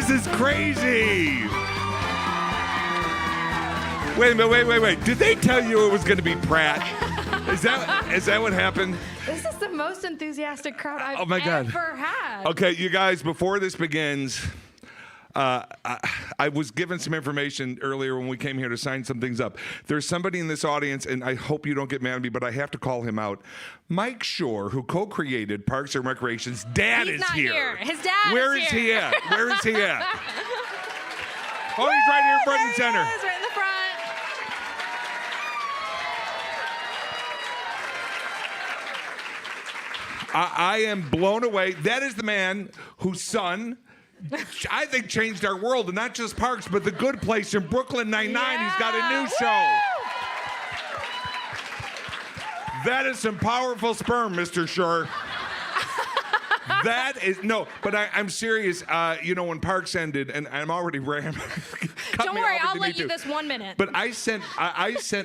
This is crazy. Wait a minute, wait. Did they tell you it was going to be Pratt? Is that what happened? This is the most enthusiastic crowd I've ever had. Okay, you guys, before this begins, I was given some information earlier when we came here to sign some things up. There's somebody in this audience, and I hope you don't get mad at me, but I have to call him out. Mike Shore, who co-created Parks and Recreation's dad He's is not here. His dad Where is he at? Where is he at? Oh, he's right here front and center. He is, right in the front. I am blown away. That is the man whose son, I think, changed our world, and not just Parks, but The Good Place in Brooklyn Nine-Nine. He's got a new show. That is some powerful sperm, Mr. Shore. That is, no, but I'm serious. When Parks ended, and I'm already ramming. Don't worry, I'll let you this 1 minute. But I sent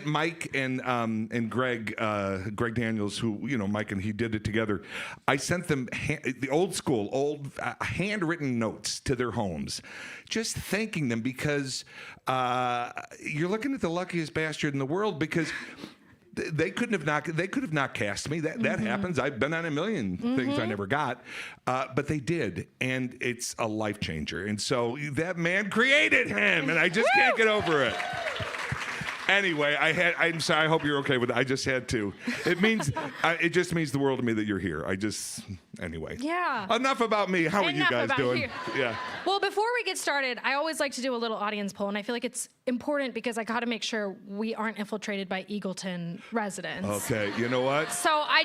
Mike and Greg Daniels, who, Mike and he did it together. I sent them the old handwritten notes to their homes, just thanking them because you're looking at the luckiest bastard in the world because they could have not cast me. That happens. I've been on a million things I never got, but they did, and it's a life changer. And so that man created him, and I just can't get over it. Anyway, I'm sorry. I hope you're okay with it. I just had to. It just means the world to me that you're here. Anyway. Yeah. Enough about me. How are you guys doing? You. Yeah. Well, before we get started, I always like to do a little audience poll, and I feel like it's important because I got to make sure we aren't infiltrated by Eagleton residents. Okay. You know what? So I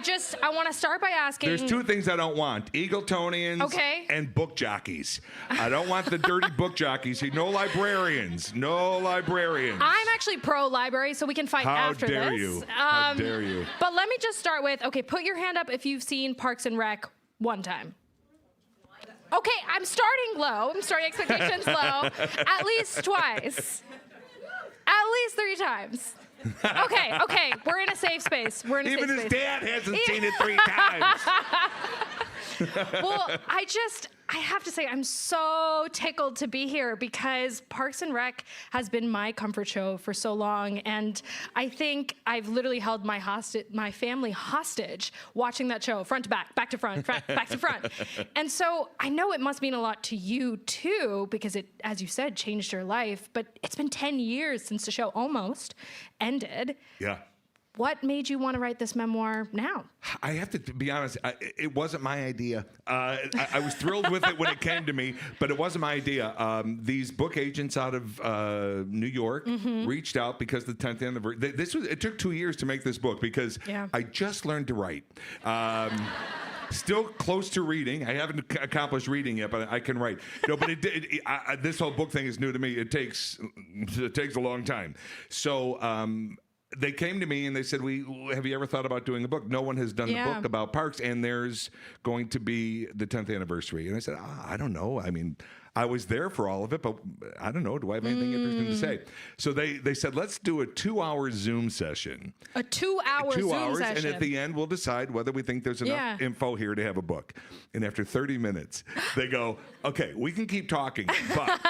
want to start by asking. There's two things I don't want: Eagletonians and book jockeys. I don't want the dirty book jockeys. No librarians. No librarians. I'm actually pro-library, so we can fight after this. How dare you? But let me just start with, put your hand up if you've seen Parks and Rec one time. Okay, I'm starting low. I'm starting expectations low. At least twice. At least 3 times. Okay, we're in a safe space. Even his dad hasn't seen it 3 times. Well, I have to say, I'm so tickled to be here because Parks and Rec has been my comfort show for so long, and I think I've literally held my family hostage watching that show, front to back to front, back to front. And so I know it must mean a lot to you too, because it, as you said, changed your life. But it's been 10 years since the show almost ended. Yeah. What made you want to write this memoir now? I have to be honest, it wasn't my idea. I was thrilled with it when it came to me, but it wasn't my idea. These book agents out of New York reached out because the 10th anniversary. It took 2 years to make this book because I just learned to write. Still close to reading. I haven't accomplished reading yet, but I can write. No, but this whole book thing is new to me. It takes a long time. So. They came to me and they said, have you ever thought about doing a book? No one has done a book about parks, and there's going to be the 10th anniversary. And I said, I don't know. I mean, I was there for all of it, but I don't know. Do I have anything interesting to say? So they said, let's do a 2-hour Zoom session. A 2-hour Zoom session. And at the end, we'll decide whether we think there's enough info here to have a book. And after 30 minutes, they go, okay, we can keep talking, but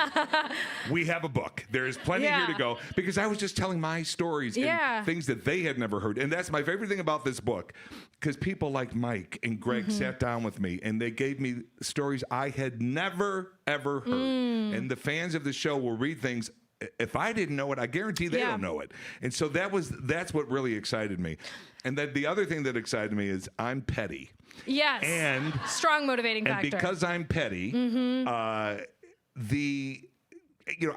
we have a book. There's plenty here to go. Because I was just telling my stories and things that they had never heard. And that's my favorite thing about this book, because people like Mike and Greg sat down with me and they gave me stories I had never, ever heard. And the fans of the show will read things. If I didn't know it, I guarantee they don't know it. And so that's what really excited me. And then the other thing that excited me is I'm petty. Yes. And strong motivating factor. And because I'm petty, I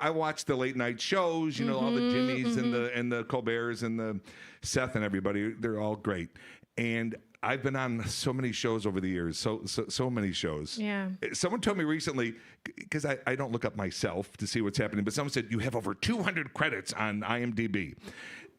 watch the late night shows, all the Jimmys and the Colberts and the Seth and everybody. They're all great. And I've been on so many shows over the years, so many shows. Yeah. Someone told me recently, because I don't look up myself to see what's happening, but someone said, you have over 200 credits on IMDb.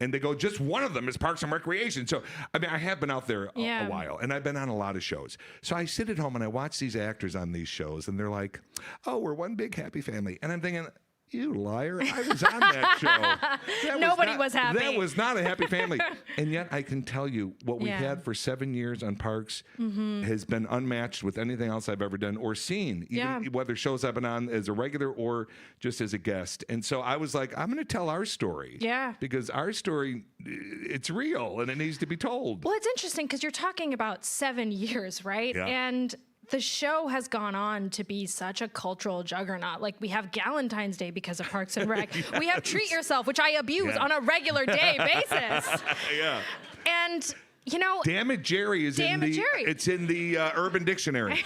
And they go, just one of them is Parks and Recreation. So, I mean, I have been out there a while, and I've been on a lot of shows. So I sit at home and I watch these actors on these shows, and they're like, oh, we're one big happy family. And I'm thinking, You liar. I was on that show. Nobody was happy. That was not a happy family. And yet I can tell you what we Yeah. had for 7 years on Parks has been unmatched with anything else I've ever done or seen, even whether shows I've been on as a regular or just as a guest. And so I was like, I'm going to tell our story. Yeah. Because our story, it's real and it needs to be told. Well, it's interesting because you're talking about 7 years, right? Yeah. And the show has gone on to be such a cultural juggernaut. Like, we have Galentine's Day because of Parks and Rec. We have Treat Yourself, which I abuse on a regular day basis. Yeah. And, you know, Damn It, Jerry is Damn It, Jerry. It's in the Urban Dictionary.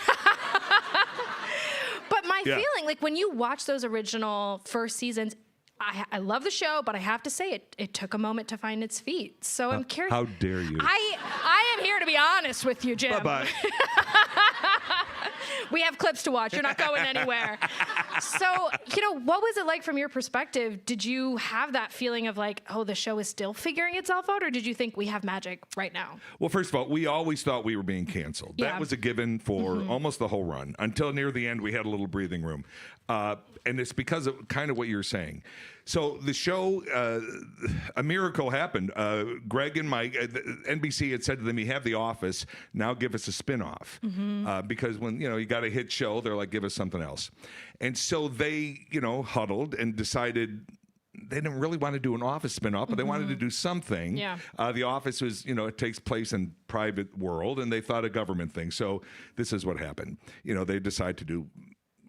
but my feeling, like, when you watch those original first seasons, I love the show, but I have to say it took a moment to find its feet. So I'm curious. How dare you? I am here to be honest with you, Jim. Bye-bye. We have clips to watch. You're not going anywhere. So, you know, what was it like from your perspective? Did you have that feeling of like, oh, the show is still figuring itself out? Or did you think we have magic right now? Well, first of all, we always thought we were being canceled. Yeah. That was a given for almost the whole run. Until near the end, we had a little breathing room. And it's because of kind of what you're saying. So the show, a miracle happened. Greg and Mike, NBC had said to them, you have The Office, now give us a spinoff. Because when, you know, you got a hit show, they're like, give us something else. And so they, you know, huddled and decided they didn't really want to do an Office spinoff, but they wanted to do something. Yeah. The Office was, you know, it takes place in private world, and they thought a government thing. So this is what happened. You know, they decide to do,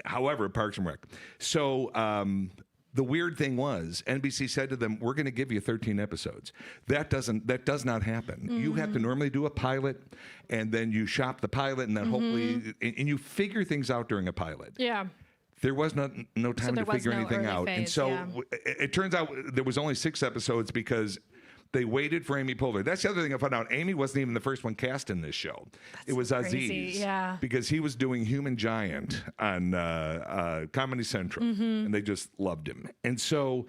however, Parks and Rec. So the weird thing was, NBC said to them, we're going to give you 13 episodes. That does not happen. You have to normally do a pilot, and then you shop the pilot, and then hopefully, and you figure things out during a pilot. Yeah. There was no time to figure anything early out. phase, And so it turns out there was only 6 episodes because they waited for Amy Poehler. That's the other thing I found out. Amy wasn't even the first one cast in this show. It was crazy, Aziz. yeah. Because he was doing Human Giant on Comedy Central. And they just loved him. And so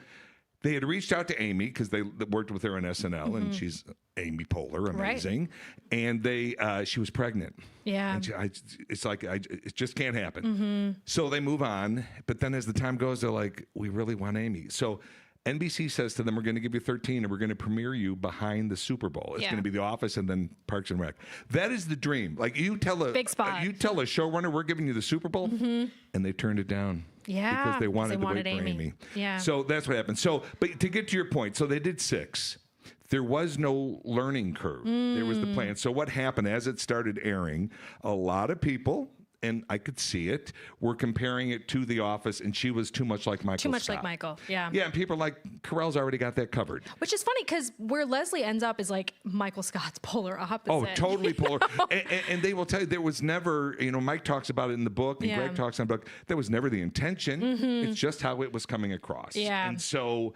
they had reached out to Amy because they worked with her on SNL. And she's Amy Poehler, amazing. Right. And she was pregnant. Yeah. And it just can't happen. So they move on. But then as the time goes, they're like, we really want Amy. So NBC says to them, we're going to give you 13 and we're going to premiere you behind the Super Bowl. It's going to be The Office and then Parks and Rec. That is the dream. Like you tell a showrunner, we're giving you the Super Bowl, and they turned it down. Yeah, because they wanted to wait Amy. for Amy. Yeah. So that's what happened. So, but to get to your point, so they did 6. There was no learning curve. There was the plan. So what happened as it started airing, a lot of people, and I could see it, were comparing it to The Office, and she was too much like Michael Too much Scott. like Michael, yeah. Yeah, and people are like, Carell's already got that covered. Which is funny because where Leslie ends up is like Michael Scott's polar opposite. Oh, totally polar. And they will tell you there was never, you know, Mike talks about it in the book and Greg talks in the book. There was never the intention. It's just how it was coming across. Yeah. And so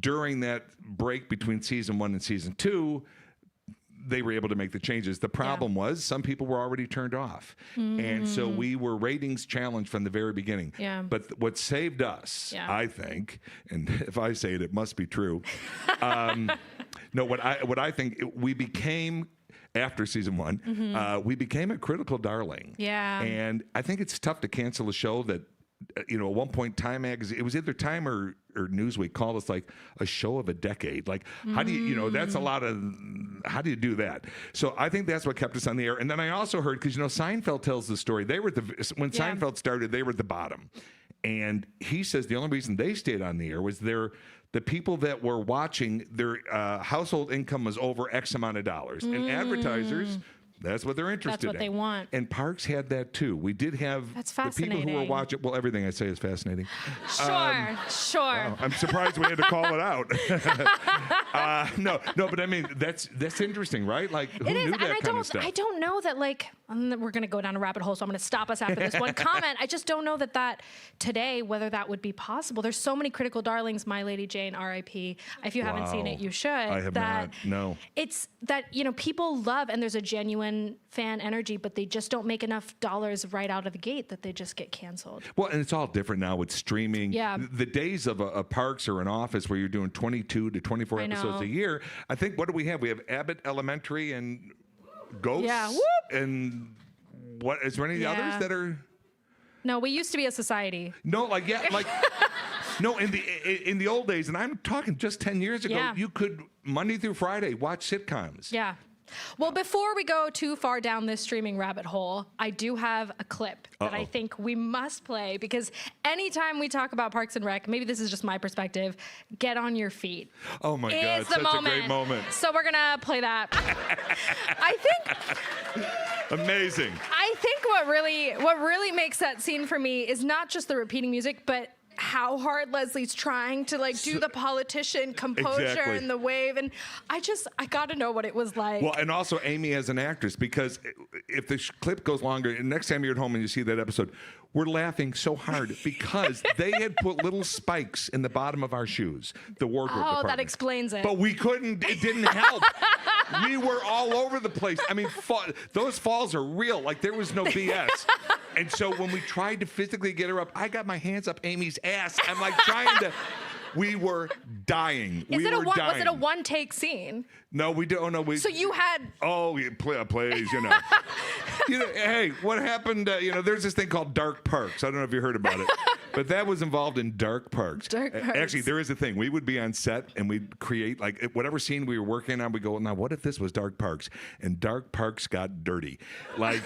during that break between season 1 and season 2, they were able to make the changes. The problem was some people were already turned off. And so we were ratings challenged from the very beginning. Yeah. But what saved us, I think, and if I say it, it must be true. No, what I think, we became, after season 1, we became a critical darling. Yeah. And I think it's tough to cancel a show that, you know, at one point Time Magazine, it was either Time or Newsweek, called us like a show of a decade. Like, how do you know, that's a lot of, how do you do that? So I think that's what kept us on the air. And then I also heard, because, you know, Seinfeld tells the story. They were when Seinfeld started, they were at the bottom. And he says the only reason they stayed on the air was the people that were watching, their household income was over X amount of dollars. And advertisers, that's what they're interested in. That's what they want. And Parks had that too. We did have That's the people who were watching. Well, everything I say is fascinating. Sure. Wow, I'm surprised we had to call it out. No, but I mean that's interesting, right? Like, who knew that kind of stuff? I don't know that, like, we're going to go down a rabbit hole, so I'm going to stop us after this one comment. I just don't know that today, whether that would be possible. There's so many critical darlings. My Lady Jane, R.I.P. If you haven't seen it, you should. I have not. No. It's that, you know, people love, and there's a genuine fan energy, but they just don't make enough dollars right out of the gate that they just get canceled. Well, and it's all different now with streaming. Yeah. The days of a Parks or an Office where you're doing 22 to 24 episodes a year. I think, what do we have? We have Abbott Elementary and Ghosts. Yeah. Whoop. And what, is there any others that are? No, we used to be a society. No, like, No, in the old days, and I'm talking just 10 years ago, Yeah. you could Monday through Friday watch sitcoms. Yeah. Well, before we go too far down this streaming rabbit hole, I do have a clip that I think we must play because anytime we talk about Parks and Rec, maybe this is just my perspective, get on your feet. Oh my God, It's the such moment. a great moment. So we're gonna play that. I think Amazing. I think what really makes that scene for me is not just the repeating music, but how hard Leslie's trying to like do the politician composure Exactly. and the wave, and I got to know what it was like. Well, and also Amy as an actress, because if the clip goes longer, and next time you're at home and you see that episode, we're laughing so hard because they had put little spikes in the bottom of our shoes, the wardrobe department. that explains it. But we couldn't, it didn't help. We were all over the place. I mean, those falls are real. Like, there was no BS. And so when we tried to physically get her up, I got my hands up Amy's ass. I'm like trying to. We were dying. Was it dying. a one-take scene? No, we don't. No, we. So you had. Oh, please, you know. Hey, what happened? There's this thing called dark parks. I don't know if you heard about it, but that was involved in dark parks. Dark parks. Actually, there is a thing. We would be on set and we'd create like whatever scene we were working on. We go, now what if this was dark parks? And dark parks got dirty, like,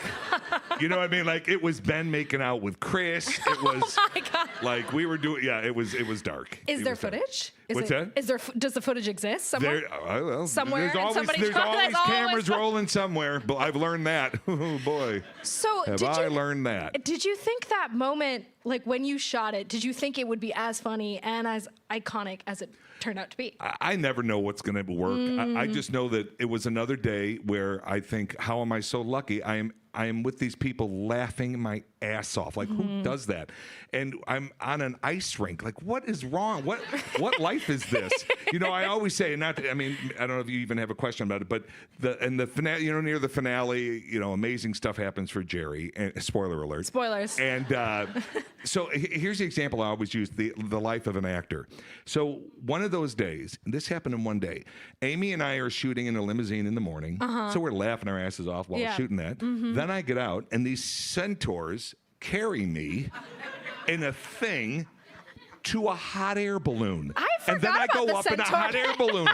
you know what I mean? Like it was Ben making out with Chris. It was Oh my God. like we were doing. Yeah, it was dark. Is It there was dark. footage? What's that? Is there? Does the footage exist somewhere? Well, Somewhere There's in always, somebody's there's phone, always that's always cameras fun. rolling somewhere. But I've learned that. Oh boy, So have I learned that? Did you think that moment, like when you shot it, did you think it would be as funny and as iconic as it turned out to be? I never know what's going to work. I just know that it was another day where I think, how am I so lucky? I am with these people laughing my ass off. Like, who does that? And I'm on an ice rink. Like, what is wrong? What life is this? I always say, I don't know if you even have a question about it, but the finale, near the finale, amazing stuff happens for Jerry. And spoiler alert. Spoilers. And so here's the example I always use, the life of an actor. So one of those days, and this happened in one day, Amy and I are shooting in a limousine in the morning. So we're laughing our asses off while shooting that. Then I get out, and these centaurs carry me in a thing to a hot air balloon. And then I go up in a hot air balloon.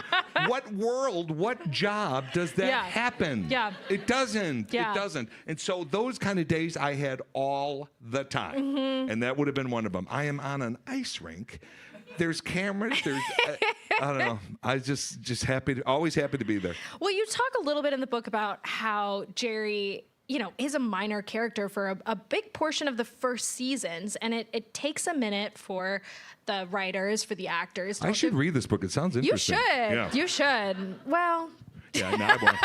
What job does that happen? Yeah. It doesn't. Yeah. It doesn't. And so those kind of days I had all the time. And that would have been one of them. I am on an ice rink. There's cameras. There's, I don't know. I just always happy to be there. Well, you talk a little bit in the book about how Jerry, is a minor character for a big portion of the first seasons, and it takes a minute for the writers, for the actors. I should read this book. It sounds interesting. You should. Yeah. You should. Well. Yeah, no, I won't.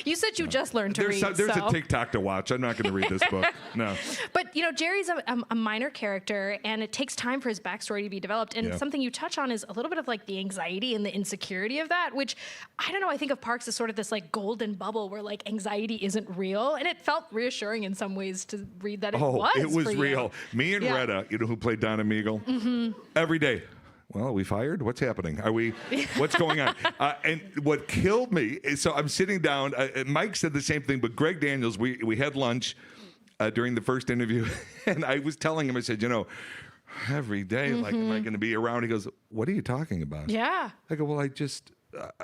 You said you just learned to read. There's a TikTok to watch. I'm not going to read this book. No. But Jerry's a minor character, and it takes time for his backstory to be developed. And something you touch on is a little bit of like the anxiety and the insecurity of that, which I don't know. I think of Parks as sort of this like golden bubble where like anxiety isn't real, and it felt reassuring in some ways to read that it was. It was for you. real. Me and Retta, who played Donna Meagle, every day. Well, are we fired? What's happening? What's going on? And what killed me is, so I'm sitting down. Mike said the same thing, but Greg Daniels, we had lunch during the first interview, and I was telling him, I said, every day, like, am I going to be around? He goes, what are you talking about? Yeah. I go, well,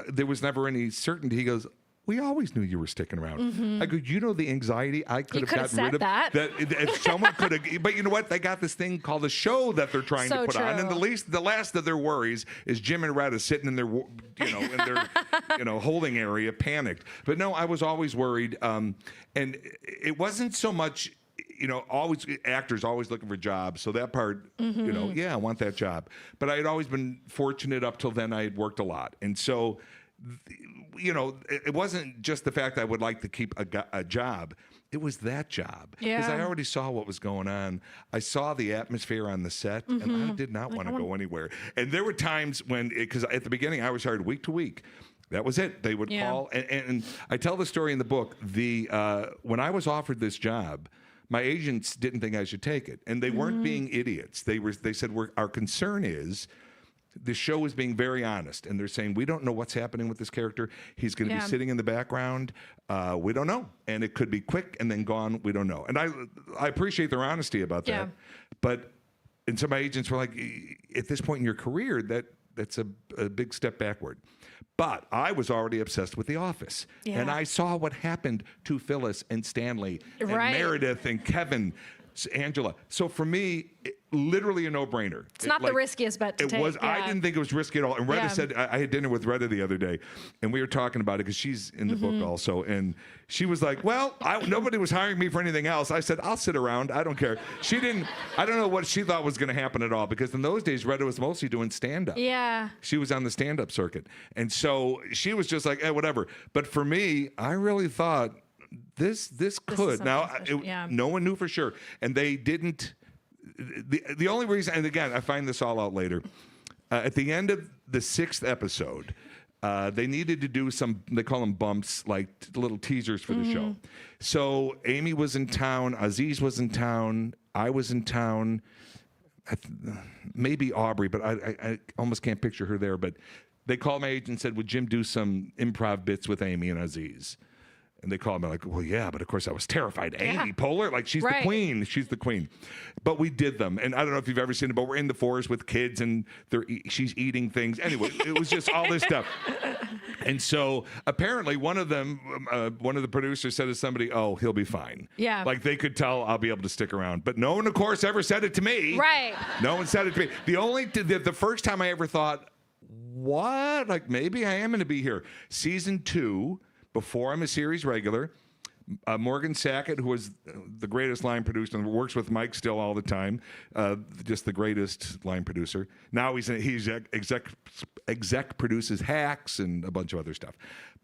there was never any certainty. He goes, we always knew you were sticking around. I go, the anxiety I could have gotten rid of. That if someone could have, but you know what? They got this thing called a show that they're trying to put on, and the last of their worries is Jim and Retta sitting in their, in their, holding area, panicked. But no, I was always worried, and it wasn't so much. Always actors always looking for jobs. So that part, I want that job. But I had always been fortunate up till then. I had worked a lot, and so. It wasn't just the fact that I would like to keep a job. It was that job. Because I already saw what was going on. I saw the atmosphere on the set, and I did not want to go anywhere. And there were times when, because at the beginning I was hired week to week. That was it. They would call. And I tell the story in the book. When I was offered this job, my agents didn't think I should take it. And they weren't being idiots. They said, our concern is, the show is being very honest, and they're saying, we don't know what's happening with this character. He's going to be sitting in the background. We don't know. And it could be quick and then gone. We don't know. And I appreciate their honesty about that. But and so my agents were like, at this point in your career, that's a big step backward. But I was already obsessed with The Office. Yeah. And I saw what happened to Phyllis and Stanley and Meredith and Kevin, Angela. So for me, literally a no-brainer. It's not the riskiest bet to take. I didn't think it was risky at all. And Retta said, I had dinner with Retta the other day, and we were talking about it because she's in the book also. And she was like, well, nobody was hiring me for anything else. I said, I'll sit around. I don't care. I don't know what she thought was going to happen at all, because in those days, Retta was mostly doing stand-up. Yeah. She was on the stand-up circuit. And so she was just like, whatever. But for me, I really thought, this could. Now, no one knew for sure. And they didn't. The only reason, and again, I find this all out later, at the end of the 6th episode, they needed to do some, they call them bumps, like little teasers for the show. So Amy was in town, Aziz was in town, I was in town, maybe Aubrey, but I almost can't picture her there. But they called my agent and said, would Jim do some improv bits with Amy and Aziz? And they called me like, well, yeah, but of course I was terrified. Amy Poehler, like she's the queen. She's the queen. But we did them. And I don't know if you've ever seen it, but we're in the forest with kids and she's eating things. Anyway, it was just all this stuff. And so apparently one of the producers said to somebody, oh, he'll be fine. Yeah. Like they could tell I'll be able to stick around. But no one, of course, ever said it to me. Right. No one said it to me. The first time I ever thought, what? Like maybe I am going to be here. Season 2. Before I'm a series regular, Morgan Sackett, who was the greatest line producer and works with Mike still all the time, just the greatest line producer. Now he's exec produces Hacks and a bunch of other stuff.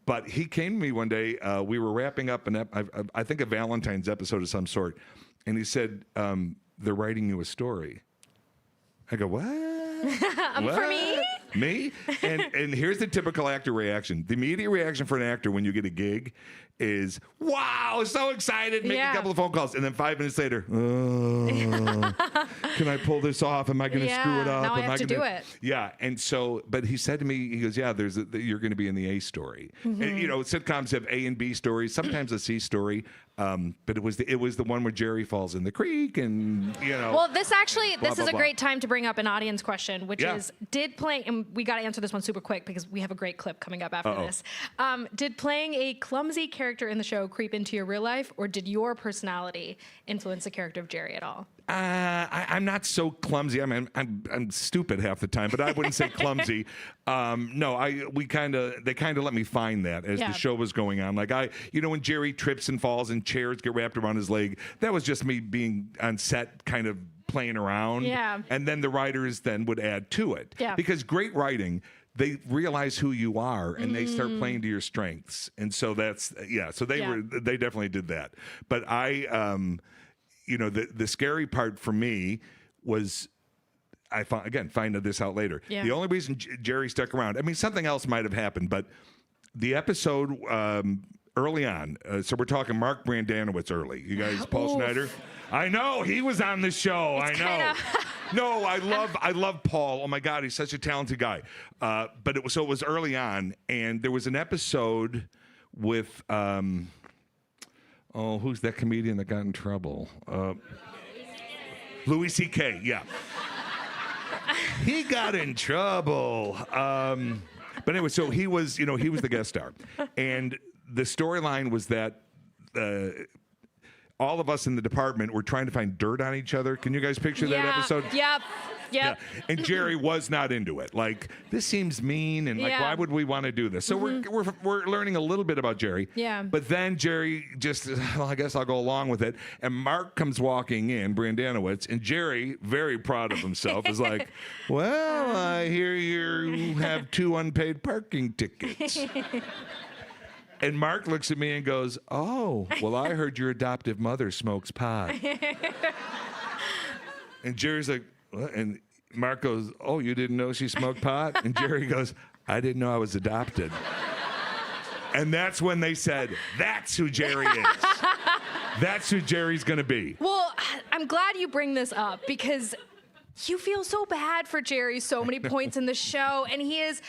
But he came to me one day. We were wrapping up I think a Valentine's episode of some sort, and he said, "They're writing you a story." I go, "What?" What? For me? Me? And here's the typical actor reaction. The immediate reaction for an actor when you get a gig is, wow, so excited, make a couple of phone calls. And then 5 minutes later, can I pull this off? Am I going to screw it up? Now I have to do it. Yeah. And so, but he said to me, he goes, yeah, you're going to be in the A story. And, sitcoms have A and B stories, sometimes a C story. But it was the one where Jerry falls in the creek and, Well, this is a great time to bring up an audience question, which is, and we got to answer this one super quick because we have a great clip coming up after this. Did playing a clumsy character in the show creep into your real life, or did your personality influence the character of Jerry at all? I'm not so clumsy. I mean, I'm stupid half the time, but I wouldn't say clumsy. No, they kind of let me find that as the show was going on. Like when Jerry trips and falls and chairs get wrapped around his leg, that was just me being on set, kind of playing around. Yeah. And then the writers then would add to it. Yeah. Because great writing, they realize who you are and they start playing to your strengths. And so so they definitely did that. But the scary part for me was, I find this out later. Yeah. The only reason Jerry stuck around, I mean, something else might have happened, but the episode early on, so we're talking Mark Brandanowitz early. You guys, Paul Schneider? I know, he was on the show. I know. No, I love Paul. Oh my God, he's such a talented guy. But it was early on, and there was an episode with who's that comedian that got in trouble? Louis C.K. Yeah, he got in trouble. But anyway, so he was the guest star, and the storyline was that. All of us in the department were trying to find dirt on each other. Can you guys picture that episode? Yep. Yeah. And Jerry was not into it. Like, this seems mean, and why would we want to do this? So we're learning a little bit about Jerry. Yeah. But then Jerry just, I guess I'll go along with it. And Mark comes walking in, Brandanowitz, and Jerry, very proud of himself, is like, well, I hear you have 2 unpaid parking tickets. And Mark looks at me and goes, oh, well, I heard your adoptive mother smokes pot. And Jerry's like, what? And Mark goes, oh, you didn't know she smoked pot? And Jerry goes, I didn't know I was adopted. And that's when they said, that's who Jerry is. That's who Jerry's going to be. Well, I'm glad you bring this up because you feel so bad for Jerry so many points in the show, and he is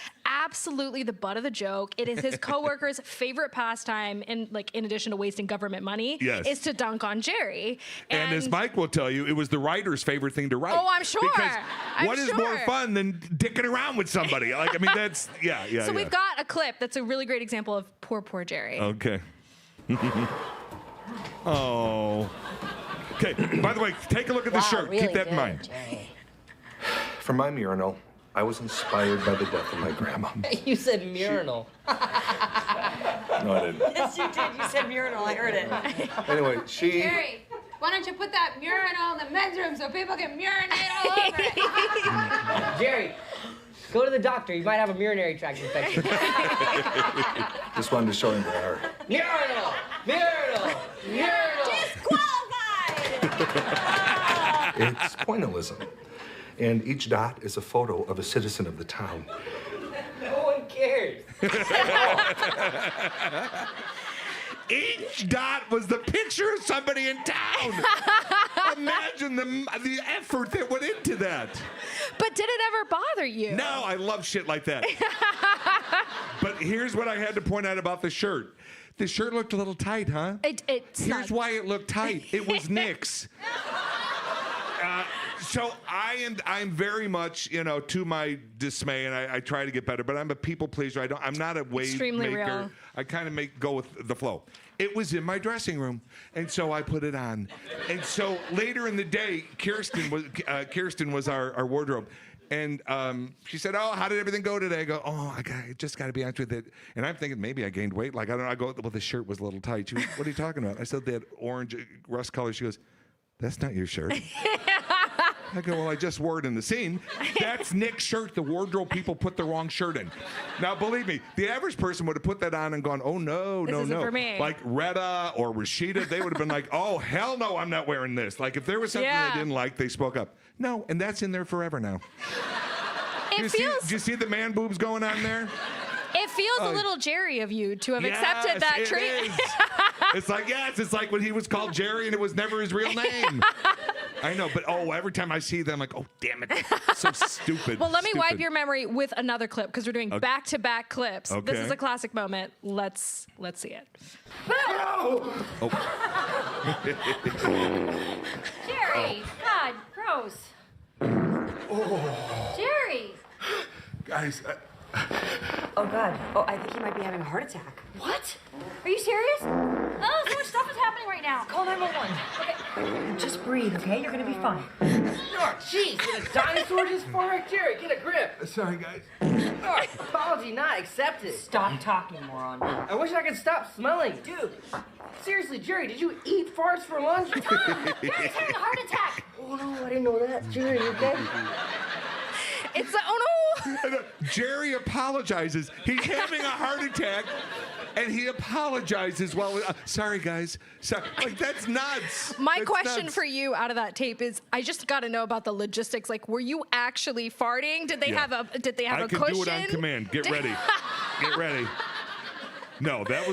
absolutely the butt of the joke. It is his coworker's favorite pastime, in addition to wasting government money, is to dunk on Jerry. And as Mike will tell you, it was the writer's favorite thing to write. Oh, I'm sure. Because what is more fun than dicking around with somebody? That's So we've got a clip that's a really great example of poor Jerry. Okay. Oh. Okay. By the way, take a look at the shirt. Really keep that in mind. Jerry. For my mural, I was inspired by the death of my grandma. You said mural. No, I didn't. Yes, you did. You said mural. I heard it. Anyway, she... Jerry, why don't you put that urinal in the men's room so people can urinate all over it? Jerry, go to the doctor. You might have a urinary tract infection. Just wanted to show him where are. Mural! Disqualified! It's pointillism. And each dot is a photo of a citizen of the town. No one cares. Each dot was the picture of somebody in town. Imagine the effort that went into that. But did it ever bother you? No, I love shit like that. But here's what I had to point out about the shirt. The shirt looked a little tight, huh? Here's why it looked tight. It was Nick's. So I'm very much, to my dismay, and I try to get better, but I'm a people pleaser. I'm not a wave Extremely maker. real. I kind of go with the flow. It was in my dressing room, and so I put it on. And so later in the day, Kirsten was our wardrobe. And she said, "Oh, how did everything go today?" I go, "Oh, I just got to be honest with it." And I'm thinking maybe I gained weight. Like, I don't know. I go, "Well, the shirt was a little tight." She goes, "What are you talking about?" I said, "That orange rust color." She goes, "That's not your shirt." I go, "Well, I just wore it in the scene." That's Nick's shirt. The wardrobe people put the wrong shirt in. Now, believe me, the average person would have put that on and gone, "Oh, no, This no, isn't no." for me. Like Retta or Rashida, they would have been like, "Oh, hell no, I'm not wearing this." Like, if there was something they didn't like, they spoke up. No, and that's in there forever now. Do you see the man boobs going on there? It feels a little Jerry of you to have accepted that treatment. It's like when he was called Jerry and it was never his real name. I know, but every time I see them, I'm like, oh, damn it. So stupid. Well, let me wipe your memory with another clip because we're doing back-to-back clips. Okay. This is a classic moment. Let's see it. Jerry, God, gross. Jerry. Guys, Oh, God. Oh, I think he might be having a heart attack. What? Are you serious? Oh, so much stuff is happening right now. Call 911. Okay. Just breathe, okay? You're gonna be fine. Oh, jeez, did a dinosaur just fart? Jerry, get a grip. sorry, guys. Oh, apology not accepted. Stop talking, moron. I wish I could stop smelling. Dude, seriously, Jerry, did you eat farts for lunch? Jerry's having a heart attack. Oh, no, I didn't know that. Jerry, you okay? It's oh no! Jerry apologizes. He's having a heart attack, and he apologizes. Well, sorry, guys. Like, that's nuts. My That's question nuts. for you out of that tape is, I just got to know about the logistics. Like, were you actually farting? Did they have a cushion? I can do it on command. Get ready. Get ready. No, that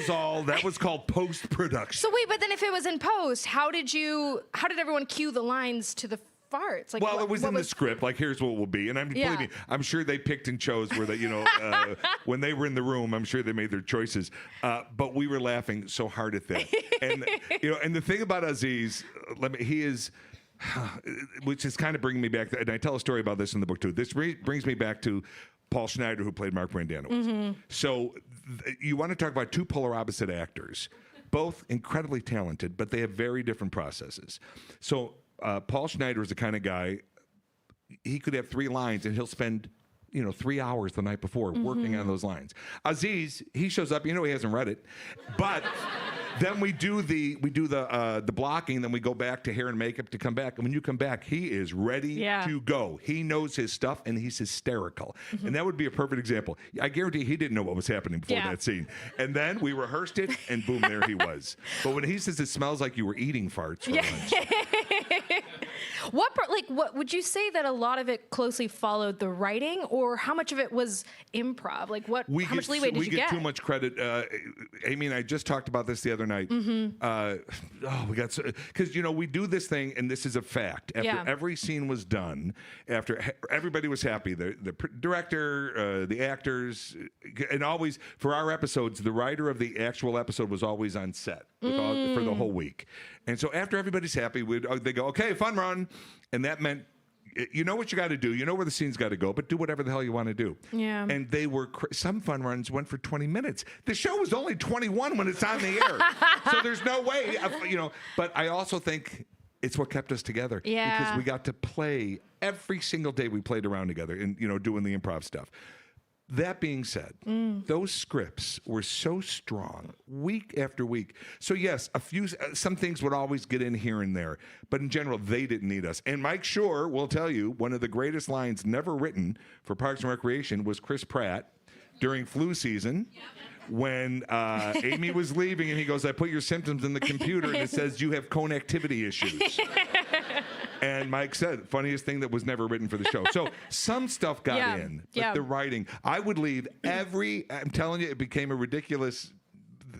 was called post-production. So wait, but then if it was in post, how did everyone cue the lines to the farts? Like, Well, it was in the script. Like, here's what will be, and believe me, I'm sure they picked and chose where they, when they were in the room, I'm sure they made their choices. But we were laughing so hard at that, and and the thing about Aziz, he is. Which is kind of bringing me back, and I tell a story about this in the book too. This brings me back to Paul Schneider, who played Mark Brandanowitz. Mm-hmm. So you want to talk about two polar opposite actors, both incredibly talented, but they have very different processes. So Paul Schneider is the kind of guy, he could have 3 lines and he'll spend 3 hours the night before working on those lines. Aziz, he shows up, he hasn't read it, but then we do the blocking, then we go back to hair and makeup to come back. And when you come back, he is ready to go. He knows his stuff and he's hysterical. And that would be a perfect example. I guarantee he didn't know what was happening before that scene. And then we rehearsed it and boom, there he was. But when he says it smells like you were eating farts for lunch. What would you say that a lot of it closely followed the writing, or how much of it was improv? Like how much leeway did you get? We get too much credit. Amy and I just talked about this the other night. We got because we do this thing, and this is a fact. After every scene was done, after everybody was happy, the director, the actors, and always for our episodes, the writer of the actual episode was always on set for the whole week. And so after everybody's happy, they go, okay, fun run. And that meant, you know what you got to do. You know where the scene's got to go, but do whatever the hell you want to do. Yeah. And they were, some fun runs went for 20 minutes. The show was only 21 when it's on the air. So there's no way, but I also think it's what kept us together. Yeah. Because we got to play every single day we played around together and, doing the improv stuff. That being said, those scripts were so strong week after week. So yes, some things would always get in here and there, but in general, they didn't need us. And Mike Shore will tell you one of the greatest lines never written for Parks and Recreation was Chris Pratt during flu season. When Amy was leaving and he goes, I put your symptoms in the computer and it says you have connectivity issues. And Mike said, funniest thing that was never written for the show. So some stuff got in, but the writing, I would leave I'm telling you, it became a ridiculous,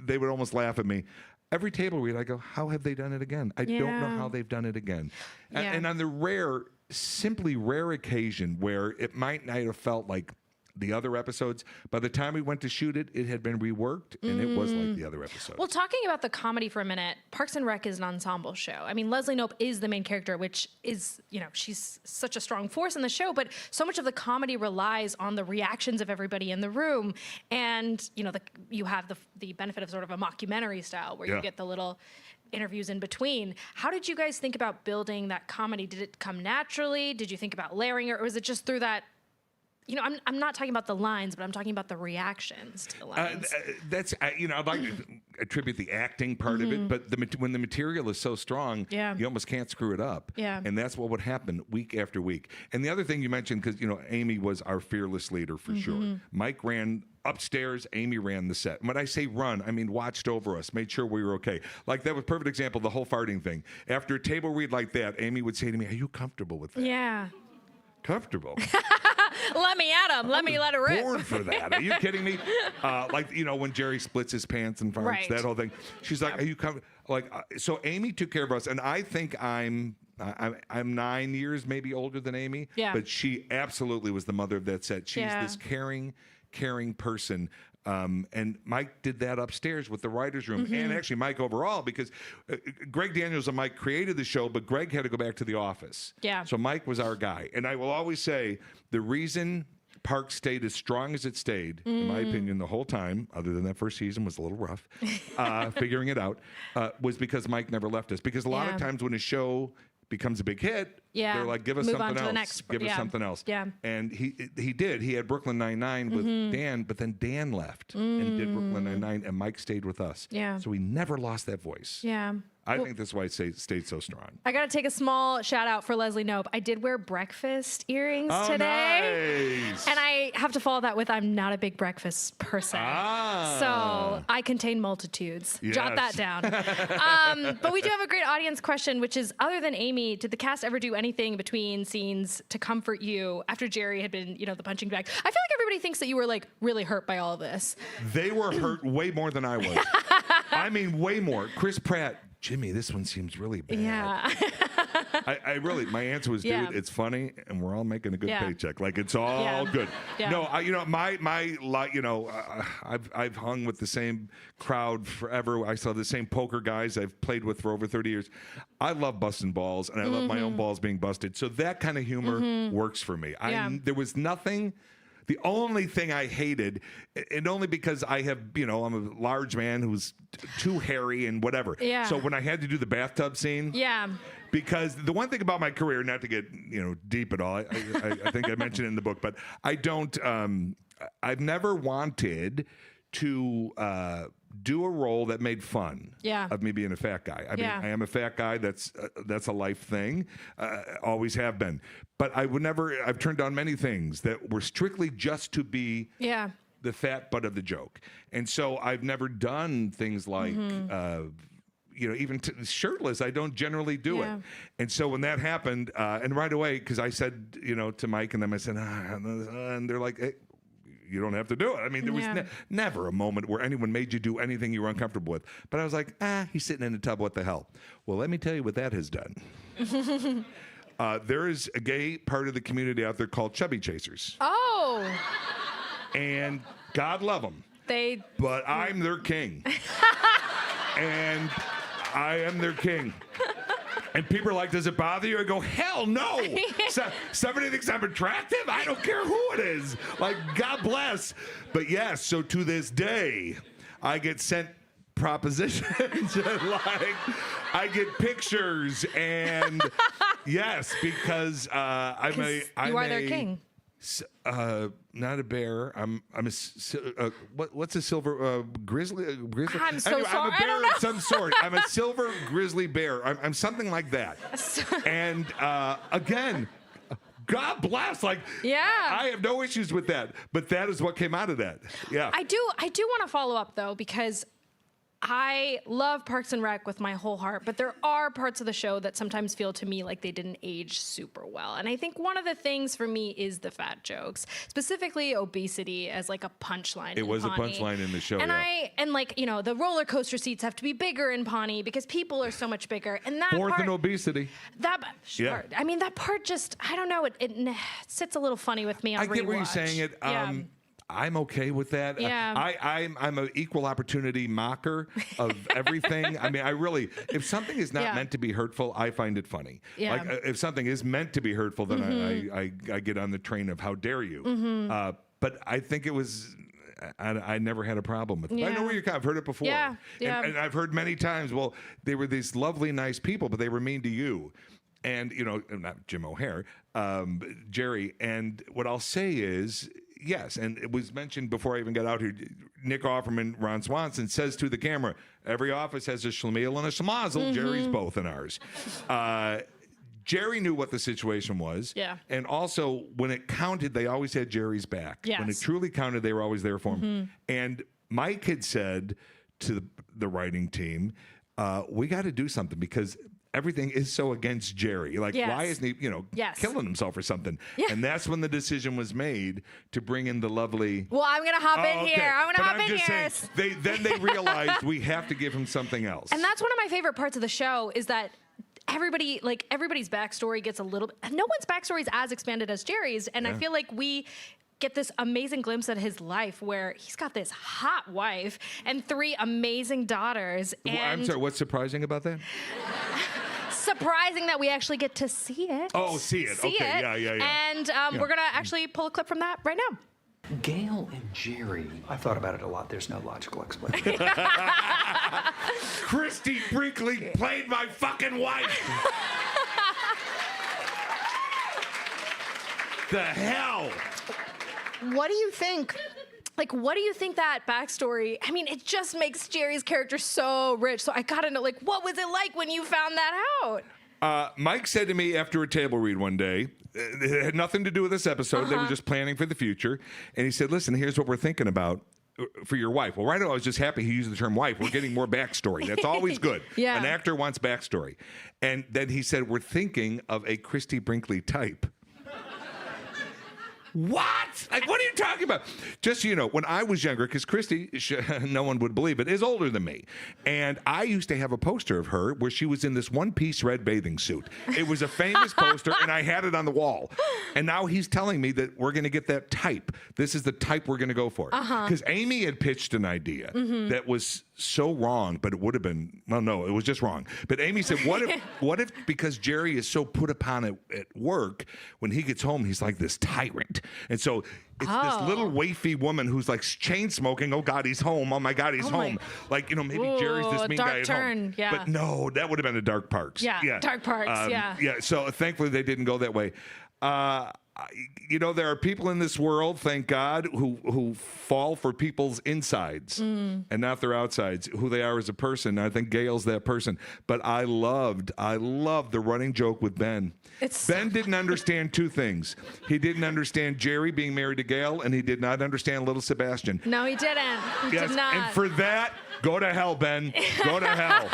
they would almost laugh at me. Every table read, I go, how have they done it again? I don't know how they've done it again. And on the simply rare occasion where it might not have felt like the other episodes, by the time we went to shoot it, it had been reworked, and it was like the other episodes. Well, talking about the comedy for a minute, Parks and Rec is an ensemble show. I mean, Leslie Knope is the main character, which is, she's such a strong force in the show, but so much of the comedy relies on the reactions of everybody in the room. And, you have the benefit of sort of a mockumentary style where you get the little interviews in between. How did you guys think about building that comedy? Did it come naturally? Did you think about layering it, or was it just through that? I'm not talking about the lines, but I'm talking about the reactions to the lines. I'd like to attribute the acting part of it, but when the material is so strong, you almost can't screw it up. Yeah. And that's what would happen week after week. And the other thing you mentioned, because, Amy was our fearless leader for sure. Mike ran upstairs, Amy ran the set. When I say run, I mean watched over us, made sure we were okay. Like that was a perfect example, the whole farting thing. After a table read like that, Amy would say to me, are you comfortable with that? Yeah. Comfortable? Let me at him. Let it rip. Born for that. Are you kidding me? When Jerry splits his pants and farts, that whole thing. She's like, "Are you coming?" So Amy took care of us, and I think I'm 9 years maybe older than Amy. Yeah. But she absolutely was the mother of that set. She's this caring person. And Mike did that upstairs with the writer's room, and actually Mike overall, because Greg Daniels and Mike created the show, but Greg had to go back to the office. Yeah. So Mike was our guy. And I will always say the reason Park stayed as strong as it stayed, in my opinion, the whole time, other than that first season was a little rough, figuring it out, was because Mike never left us. Because a lot of times when a show becomes a big hit, they're like, give us Move something on to else. the next. Give us something else. Yeah. And he did. He had Brooklyn Nine-Nine with Dan, but then Dan left and did Brooklyn Nine-Nine, and Mike stayed with us. Yeah. So we never lost that voice. Yeah. I think that's why it stayed so strong. I got to take a small shout out for Leslie Knope. I did wear breakfast earrings today. Nice. And I have to follow that with I'm not a big breakfast person. So I contain multitudes. Yes. Jot that down. But we do have a great audience question, which is, other than Amy, did the cast ever do anything between scenes to comfort you after Jerry had been, the punching bag? I feel like everybody thinks that you were really hurt by all of this. They were hurt way more than I was. I mean, way more. Chris Pratt, Jimmy, this one seems really bad. Yeah. I really, my answer was, dude, it's funny, and we're all making a good paycheck. Like, it's all good. Yeah. No, I've hung with the same crowd forever. I saw the same poker guys I've played with for over 30 years. I love busting balls, and I love my own balls being busted. So that kind of humor works for me. There was nothing. The only thing I hated, and only because I have, I'm a large man who's too hairy and whatever. Yeah. So when I had to do the bathtub scene. Yeah. Because the one thing about my career, not to get, deep at all, I think I mentioned it in the book, but I don't, I've never wanted to do a role that made fun of me being a fat guy. I mean, I am a fat guy. That's a life thing. Always have been. But I've turned down many things that were strictly just to be the fat butt of the joke. And so I've never done things like, even shirtless. I don't generally do it. And so when that happened, and right away, because I said, to Mike and them, I said, and they're like, hey, you don't have to do it. I mean, there was never a moment where anyone made you do anything you were uncomfortable with. But I was like, he's sitting in the tub. What the hell? Well, let me tell you what that has done. There is a gay part of the community out there called chubby chasers. Oh. And God love them. But I'm their king. And I am their king. And people are like, does it bother you? I go, hell no. Somebody thinks I'm attractive? I don't care who it is. Like, God bless. But yes, so to this day, I get sent propositions and I get pictures and yes, because you are their king. Not a bear. I'm a what's a silver grizzly? Grizzly. I'm so sorry. I'm a bear of some sort. I'm a silver grizzly bear. I'm something like that. And again, God bless. I have no issues with that. But that is what came out of that. Yeah. I do want to follow up though, because I love Parks and Rec with my whole heart, but there are parts of the show that sometimes feel to me like they didn't age super well. And I think one of the things for me is the fat jokes, specifically obesity as like a punchline. It was a punchline in the show. And the roller coaster seats have to be bigger in Pawnee because people are so much bigger. And that fourth in obesity. I mean, that part just, I don't know, it sits a little funny with me on rewatch. I get where you're saying it. I'm okay with that. Yeah. I'm an equal opportunity mocker of everything. I mean, I really, if something is not meant to be hurtful, I find it funny. Yeah. Like if something is meant to be hurtful, then I get on the train of how dare you. But I think it was, I never had a problem with it. I know where you're coming. I've heard it before. Yeah. And I've heard many times, well, they were these lovely, nice people, but they were mean to you. And, not Jim O'Hare, Jerry. And what I'll say is, yes, and it was mentioned before I even got out here. Nick Offerman, Ron Swanson says to the camera, every office has a schlemiel and a schmazel. Jerry's both in ours. Jerry knew what the situation was. Yeah. And also, when it counted, they always had Jerry's back. Yes. When it truly counted, they were always there for him. And Mike had said to the writing team, we got to do something because everything is so against Jerry. Like, why isn't he, killing himself or something? Yeah. And that's when the decision was made to bring in the lovely. Well, I'm going to hop in here. I'm going to hop in here. Saying, they realized we have to give him something else. And that's one of my favorite parts of the show is that everybody's backstory gets a little bit, no one's backstory is as expanded as Jerry's. And I feel like we get this amazing glimpse at his life where he's got this hot wife and 3 amazing daughters. And I'm sorry, what's surprising about that? Surprising that we actually get to see it. Oh, see it. Okay, yeah. And we're going to actually pull a clip from that right now. Gail and Jerry. I've thought about it a lot. There's no logical explanation. Christy Brinkley played my fucking wife. The hell? What do you think? Like, what do you think that backstory? I mean, it just makes Jerry's character so rich. So I gotta know, like, what was it like when you found that out? Mike said to me after a table read one day, it had nothing to do with this episode. They were just planning for the future. And he said, listen, here's what we're thinking about for your wife. Well, right now I was just happy he used the term wife. We're getting more backstory. That's always good. Yeah. An actor wants backstory. And then he said, we're thinking of a Christy Brinkley type. What? Like, what are you talking about? Just so you know, when I was younger, because Christy, no one would believe it, is older than me. And I used to have a poster of her where she was in this one-piece red bathing suit. It was a famous poster, and I had it on the wall. And now he's telling me that we're going to get that type. This is the type we're going to go for. Because Amy had pitched an idea that was so wrong, but it would have been, well, no, it was just wrong. But Amy said, what if because Jerry is so put upon at work, when he gets home, he's like this tyrant. And so it's this little wafy woman who's like chain smoking. Oh God, he's home. Oh my God, he's home. Like, maybe Jerry's this mean guy at home. Yeah. But no, that would have been a Dark Parks. Yeah. Dark Parks. Yeah. So thankfully they didn't go that way. There are people in this world, thank God, who fall for people's insides and not their outsides, who they are as a person. I think Gail's that person. But I loved the running joke with Ben. Ben didn't understand 2 things. He didn't understand Jerry being married to Gail, and he did not understand little Sebastian. No, he didn't. He did not. And for that, go to hell, Ben. Go to hell.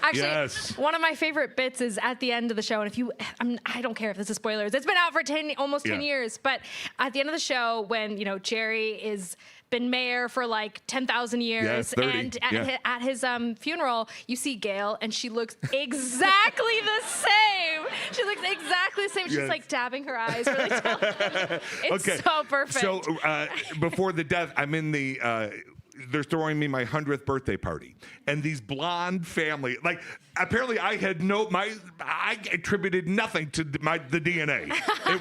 Actually, Yes. one of my favorite bits is at the end of the show, and if you, I don't care if this is spoilers. It's been out for almost 10 years, but at the end of the show, when Jerry is been mayor for like 10,000 years, 30, and at his funeral, you see Gail, and she looks exactly the same. She looks exactly the same. She's like dabbing her eyes, really telling them. It's so perfect. So before the death, I'm in the. They're throwing me my 100th birthday party, and these blonde family, like apparently I attributed nothing to the DNA. It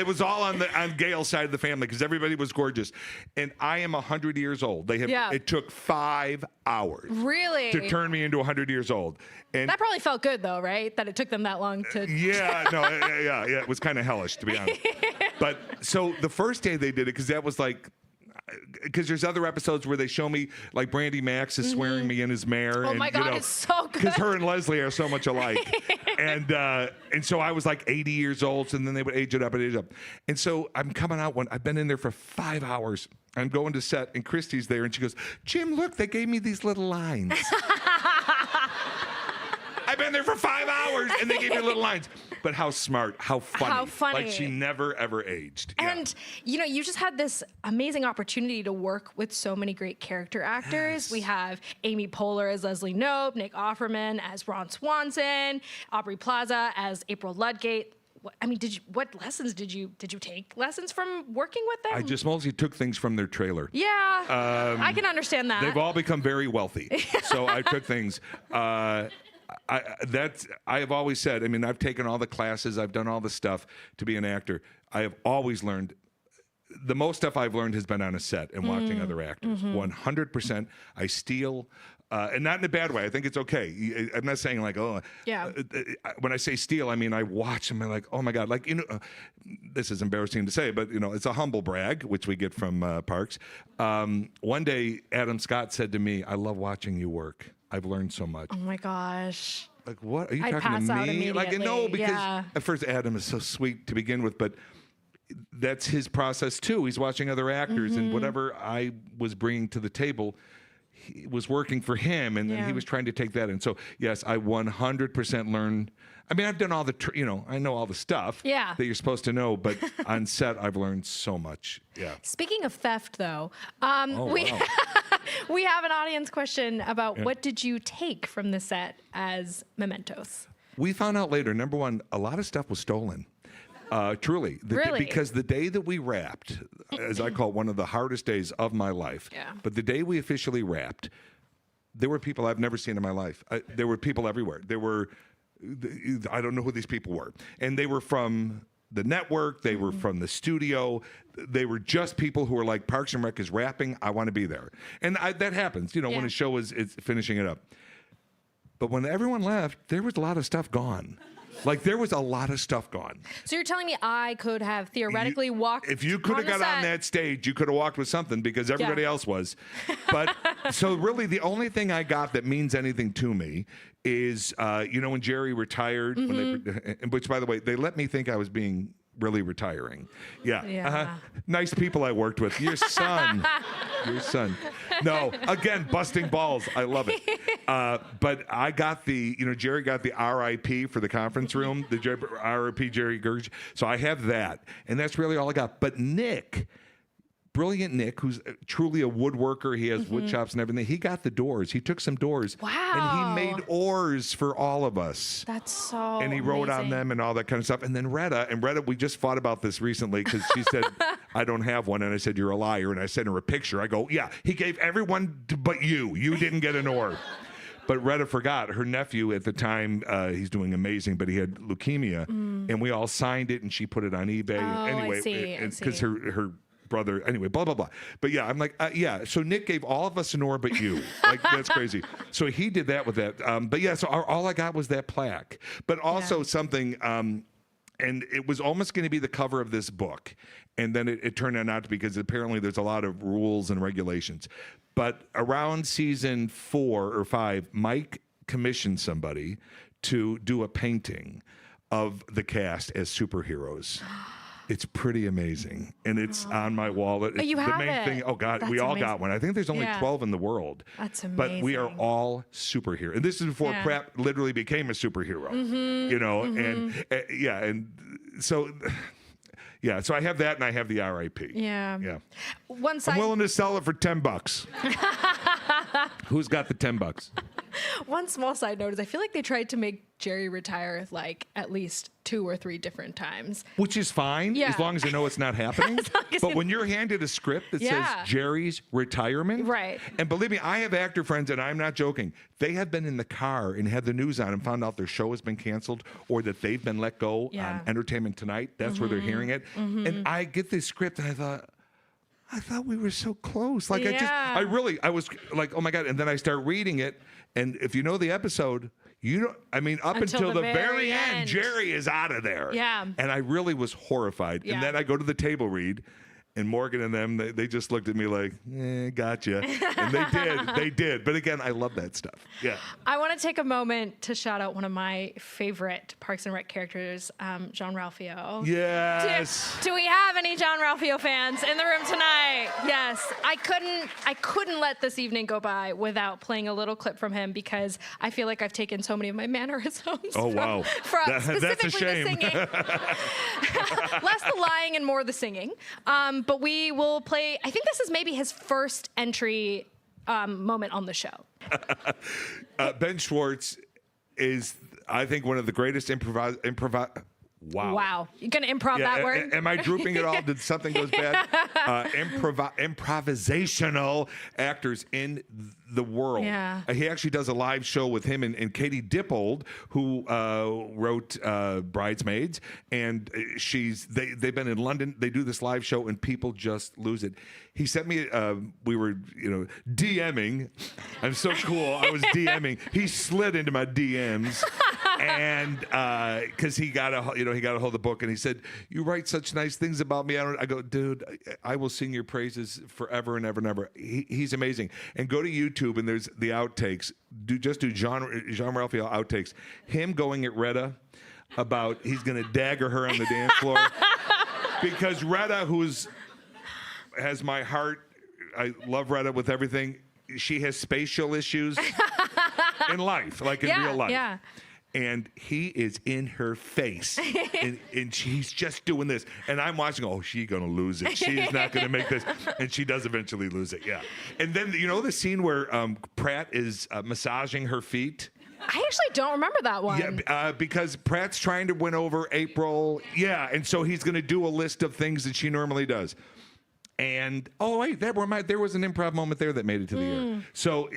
was all on Gail's side of the family because everybody was gorgeous, and I am 100 years old. It took 5 hours really to turn me into 100 years old, and that probably felt good though, right? That it took them that long to. It was kind of hellish to be honest. But so the first day they did it because that was like. Because there's other episodes where they show me like Brandy Max is swearing me in as mayor. Oh my God, it's so good. Because her and Leslie are so much alike. and so I was like 80 years old, and then they would age it up and age it up. And so I'm coming out I've been in there for 5 hours. I'm going to set, and Christy's there, and she goes, Jim, look, they gave me these little lines. I've been there for 5 hours, and they gave me little lines. But how smart, how funny. How funny. Like she never, ever aged. And, you just had this amazing opportunity to work with so many great character actors. Yes. We have Amy Poehler as Leslie Knope, Nick Offerman as Ron Swanson, Aubrey Plaza as April Ludgate. What lessons did you take? Lessons from working with them? I just mostly took things from their trailer. Yeah, I can understand that. They've all become very wealthy. So I took things. I have always said, I've taken all the classes, I've done all the stuff to be an actor. I have always learned, the most stuff I've learned has been on a set and watching other actors. 100%. I steal, and not in a bad way. I think it's okay. I'm not saying like, when I say steal, I watch and I'm like, oh my God, like, this is embarrassing to say, but it's a humble brag, which we get from Parks. One day, Adam Scott said to me, I love watching you work. I've learned so much. Oh my gosh. Like, what? Are you I'd talking pass to out me? Like, immediately. no, because Yeah. at first Adam is so sweet to begin with, but that's his process too. He's watching other actors, and whatever I was bringing to the table, he was working for him, and then he was trying to take that in. So, yes, I 100% learned. I've done all the, I know all the stuff that you're supposed to know, but on set, I've learned so much. Yeah. Speaking of theft, though, we have an audience question about what did you take from the set as mementos? We found out later, number one, a lot of stuff was stolen. Truly. Really? Because the day that we wrapped, as I call it, one of the hardest days of my life, but the day we officially wrapped, there were people I've never seen in my life. There were people everywhere. I don't know who these people were. And they were from the network. They were from the studio. They were just people who were like, Parks and Rec is wrapping. I want to be there. And that happens, when a show is finishing it up. But when everyone left, there was a lot of stuff gone. Like, there was a lot of stuff gone. So you're telling me I could have theoretically walked If you could have got on that stage, you could have walked with something because everybody else was. But so really the only thing I got that means anything to me is, when Jerry retired, which, by the way, they let me think I was being really retiring. Yeah. Nice people I worked with. Your son. No, again, busting balls. I love it. But I got Jerry got the RIP for the conference room, the RIP Jerry Gergich. So I have that. And that's really all I got. But Nick, brilliant Nick, who's truly a woodworker. He has wood shops and everything. He got the doors. He took some doors. Wow. And he made oars for all of us. That's so And he wrote on amazing. them and all that kind of stuff. And then Retta, we just fought about this recently because she said, I don't have one. And I said, you're a liar. And I sent her a picture. I go, yeah, he gave everyone but you. You didn't get an oar. But Retta forgot. Her nephew at the time, he's doing amazing, but he had leukemia. And we all signed it and she put it on eBay. Oh, anyway, I see. because her brother, anyway, blah, blah, blah. But yeah, I'm like, so Nick gave all of us an oar but you. Like, that's crazy. So he did that with that. But yeah, so all I got was that plaque. But also something, and it was almost going to be the cover of this book. And then it turned out not to, because apparently there's a lot of rules and regulations. But around season 4 or 5, Mike commissioned somebody to do a painting of the cast as superheroes. It's pretty amazing, and it's on my wall. It's you the have main it. thing. Oh God, we That's all amazing. got one. I think there's only Yeah. 12 in the world. That's But we are amazing. all superheroes, and this is before Yeah. Pratt literally became a superhero. You know, and so. Yeah, so I have that, and I have the RIP. Yeah. Yeah. One I'm side. willing to sell it for $10. Who's got the $10? One small side note is I feel like they tried to make Jerry retire like at least 2 or 3 different times. Which is fine, Yeah. as long as you know it's not happening. as But you- when you're handed a script that Yeah. says Jerry's retirement, Right. And believe me, I have actor friends, and I'm not joking. They have been in the car and had the news on and found out their show has been canceled or that they've been let go Yeah. on Entertainment Tonight. That's where they're hearing it. And I get this script, and I thought we were so close. Like Yeah. I was like, oh my God. And then I start reading it, and if you know the episode, up until the very end, Jerry is out of there. Yeah. And I really was horrified. Yeah. And then I go to the table read, and Morgan and them, they just looked at me like, gotcha. And they did. But again, I love that stuff. Yeah. I want to take a moment to shout out one of my favorite Parks and Rec characters, John Ralphio. Yes. Do we have any John Ralphio fans in the room tonight? Yes. I couldn't let this evening go by without playing a little clip from him because I feel like I've taken so many of my mannerisms. Oh, wow. From That's a specifically shame. the singing. Less the lying and more the singing. But we will play, I think this is maybe his first entry moment on the show. Ben Schwartz is, I think, one of the greatest Wow. You're going to improv that word? Am I drooping at all? Did something goes bad? Improvisational actors in the world. Yeah. He actually does a live show with him and Katie Dippold, who wrote Bridesmaids, and they've been in London. They do this live show, and people just lose it. He sent me. We were DMing. I'm so cool. I was DMing. He slid into my DMs, and because he got a hold of the book, and he said, "You write such nice things about me." I go, dude, I will sing your praises forever and ever and ever. He's amazing. And go to YouTube, and there's the outtakes. Just do Jean Ralphio outtakes. Him going at Retta about he's going to dagger her on the dance floor because Retta, has my heart. I love Retta with everything. She has spatial issues in life, like in real life. Yeah. And he is in her face, and she's just doing this. And I'm watching, she's going to lose it. She is not going to make this. And she does eventually lose it, yeah. And then, the scene where Pratt is massaging her feet? I actually don't remember that one. Yeah, because Pratt's trying to win over April. Yeah, and so he's going to do a list of things that she normally does. And, there was an improv moment there that made it to the air. So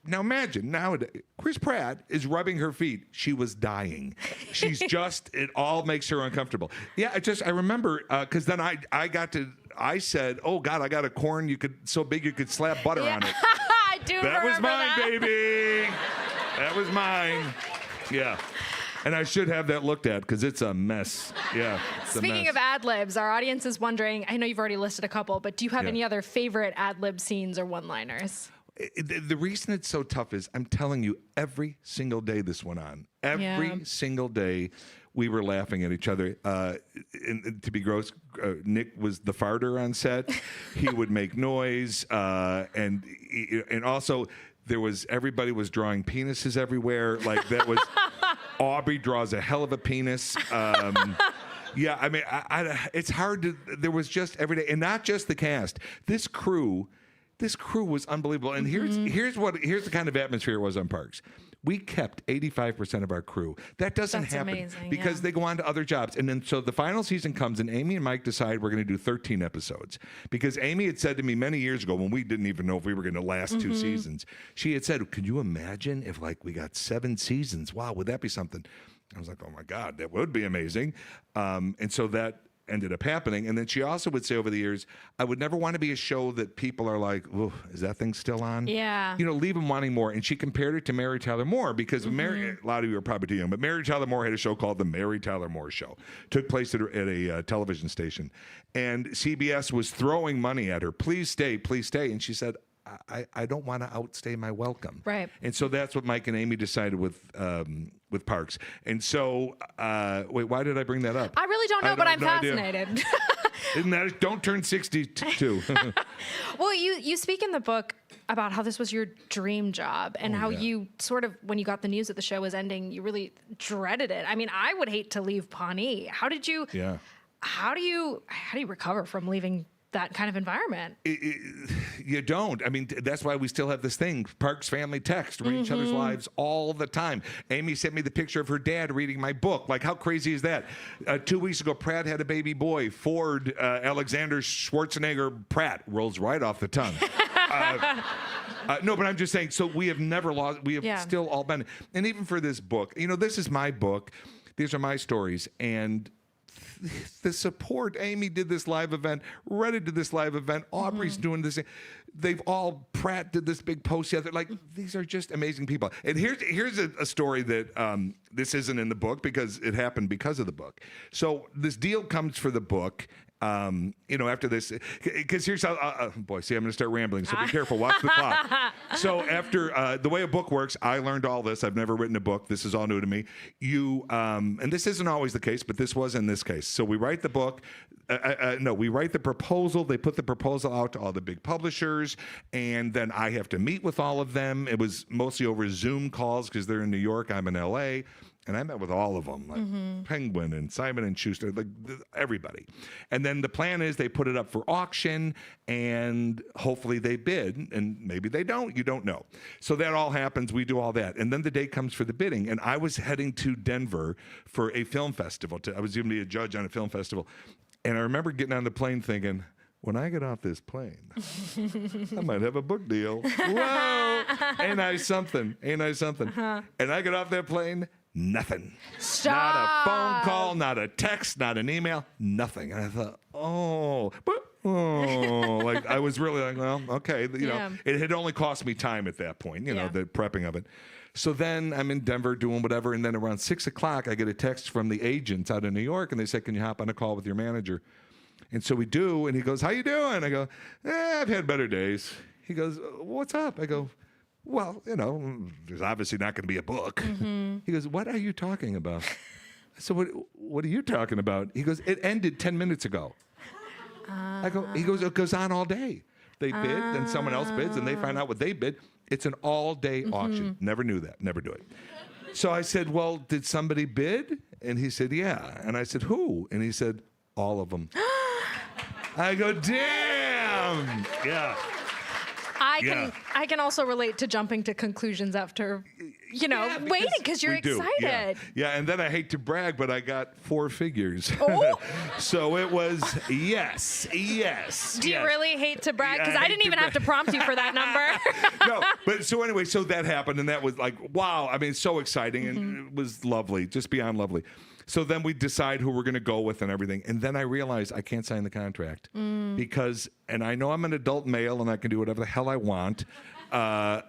now imagine, nowadays, Chris Pratt is rubbing her feet. She was dying. She's it all makes her uncomfortable. Yeah, I remember, because then I said, oh God, I got a corn so big you could slap butter on it. I do remember That was mine, that. baby. That was mine. Yeah. And I should have that looked at because it's a mess. Yeah. Speaking of ad-libs, our audience is wondering, I know you've already listed a couple, but do you have any other favorite ad-lib scenes or one-liners? The reason it's so tough is I'm telling you, every single day this went on. Every single day we were laughing at each other. And to be gross, Nick was the farter on set. He would make noise. And also everybody was drawing penises everywhere. Like that was, Aubrey draws a hell of a penis. Yeah, I mean, it's hard there was just every day, and not just the cast. This crew was unbelievable. And here's the kind of atmosphere it was on Parks. We kept 85% of our crew. That doesn't That's happen amazing, because they go on to other jobs. And then so the final season comes, and Amy and Mike decide we're going to do 13 episodes. Because Amy had said to me many years ago when we didn't even know if we were going to last 2 seasons, she had said, could you imagine if we got 7 seasons? Wow, would that be something? I was like, oh my God, that would be amazing. And so that ended up happening. And then she also would say over the years, I would never want to be a show that people are like, oh, is that thing still on? Yeah. Leave them wanting more. And she compared it to Mary Tyler Moore because a lot of you are probably too young, but Mary Tyler Moore had a show called The Mary Tyler Moore Show. Took place at a television station. And CBS was throwing money at her. Please stay, please stay. And she said, I don't want to outstay my welcome. Right. And so that's what Mike and Amy decided with Parks. And so, wait, why did I bring that up? I really don't know, but I'm no idea. fascinated. Isn't that don't turn 62? Well, you speak in the book about how this was your dream job and how yeah. you sort of, when you got the news that the show was ending, you really dreaded it. I mean, I would hate to leave Pawnee. How do you recover from leaving that kind of environment? You don't. I mean, that's why we still have this thing, Parks Family Text. We're in each other's lives all the time. Amy sent me the picture of her dad reading my book. Like, how crazy is that? 2 weeks ago, Pratt had a baby boy. Ford, Alexander Schwarzenegger Pratt rolls right off the tongue. No, but I'm just saying, so we have never lost, we have still all been, and even for this book, this is my book. These are my stories. And the support. Amy did this live event. Reddit did this live event. Aubrey's doing this. Pratt did this big post yesterday. Like, these are just amazing people. And here's a story that this isn't in the book because it happened because of the book. So this deal comes for the book. After this, because here's how, boy, see, I'm going to start rambling, so be careful, watch the clock. So after, the way a book works, I learned all this. I've never written a book. This is all new to me. And this isn't always the case, but this was in this case. So we write the book. We write the proposal. They put the proposal out to all the big publishers, and then I have to meet with all of them. It was mostly over Zoom calls because they're in New York. I'm in LA. And I met with all of them, like Penguin and Simon & Schuster, like everybody. And then the plan is they put it up for auction, and hopefully they bid, and maybe they don't. You don't know. So that all happens. We do all that. And then the day comes for the bidding. And I was heading to Denver for a film festival. I was going to be a judge on a film festival. And I remember getting on the plane thinking, when I get off this plane, I might have a book deal. Whoa! Ain't I something? Ain't I something? And I get off that plane, nothing. Stop. Not a phone call, not a text, not an email, nothing. And I thought, like I was really like, well, okay. It had only cost me time at that point, the prepping of it. So then I'm in Denver doing whatever. And then around 6 o'clock, I get a text from the agents out in New York. And they said, can you hop on a call with your manager? And so we do. And he goes, how you doing? I go, I've had better days. He goes, what's up? I go, well, there's obviously not going to be a book. He goes, what are you talking about? I said, what are you talking about? He goes, it ended 10 minutes ago. I go, he goes, it goes on all day. They bid, then someone else bids, and they find out what they bid. It's an all-day auction. Never knew that. Never do it. So I said, well, did somebody bid? And he said, yeah. And I said, who? And he said, all of them. I go, damn. Yeah. I can also relate to jumping to conclusions after, waiting because you're excited. Yeah, and then I hate to brag, but I got 4 figures. Oh. So it was yes. Do you really hate to brag? Because I didn't even have to prompt you for that number. No, but so anyway, so that happened, and that was like, wow. I mean, so exciting, and it was lovely, just beyond lovely. So then we decide who we're going to go with and everything. And then I realize I can't sign the contract because, and I know I'm an adult male and I can do whatever the hell I want, but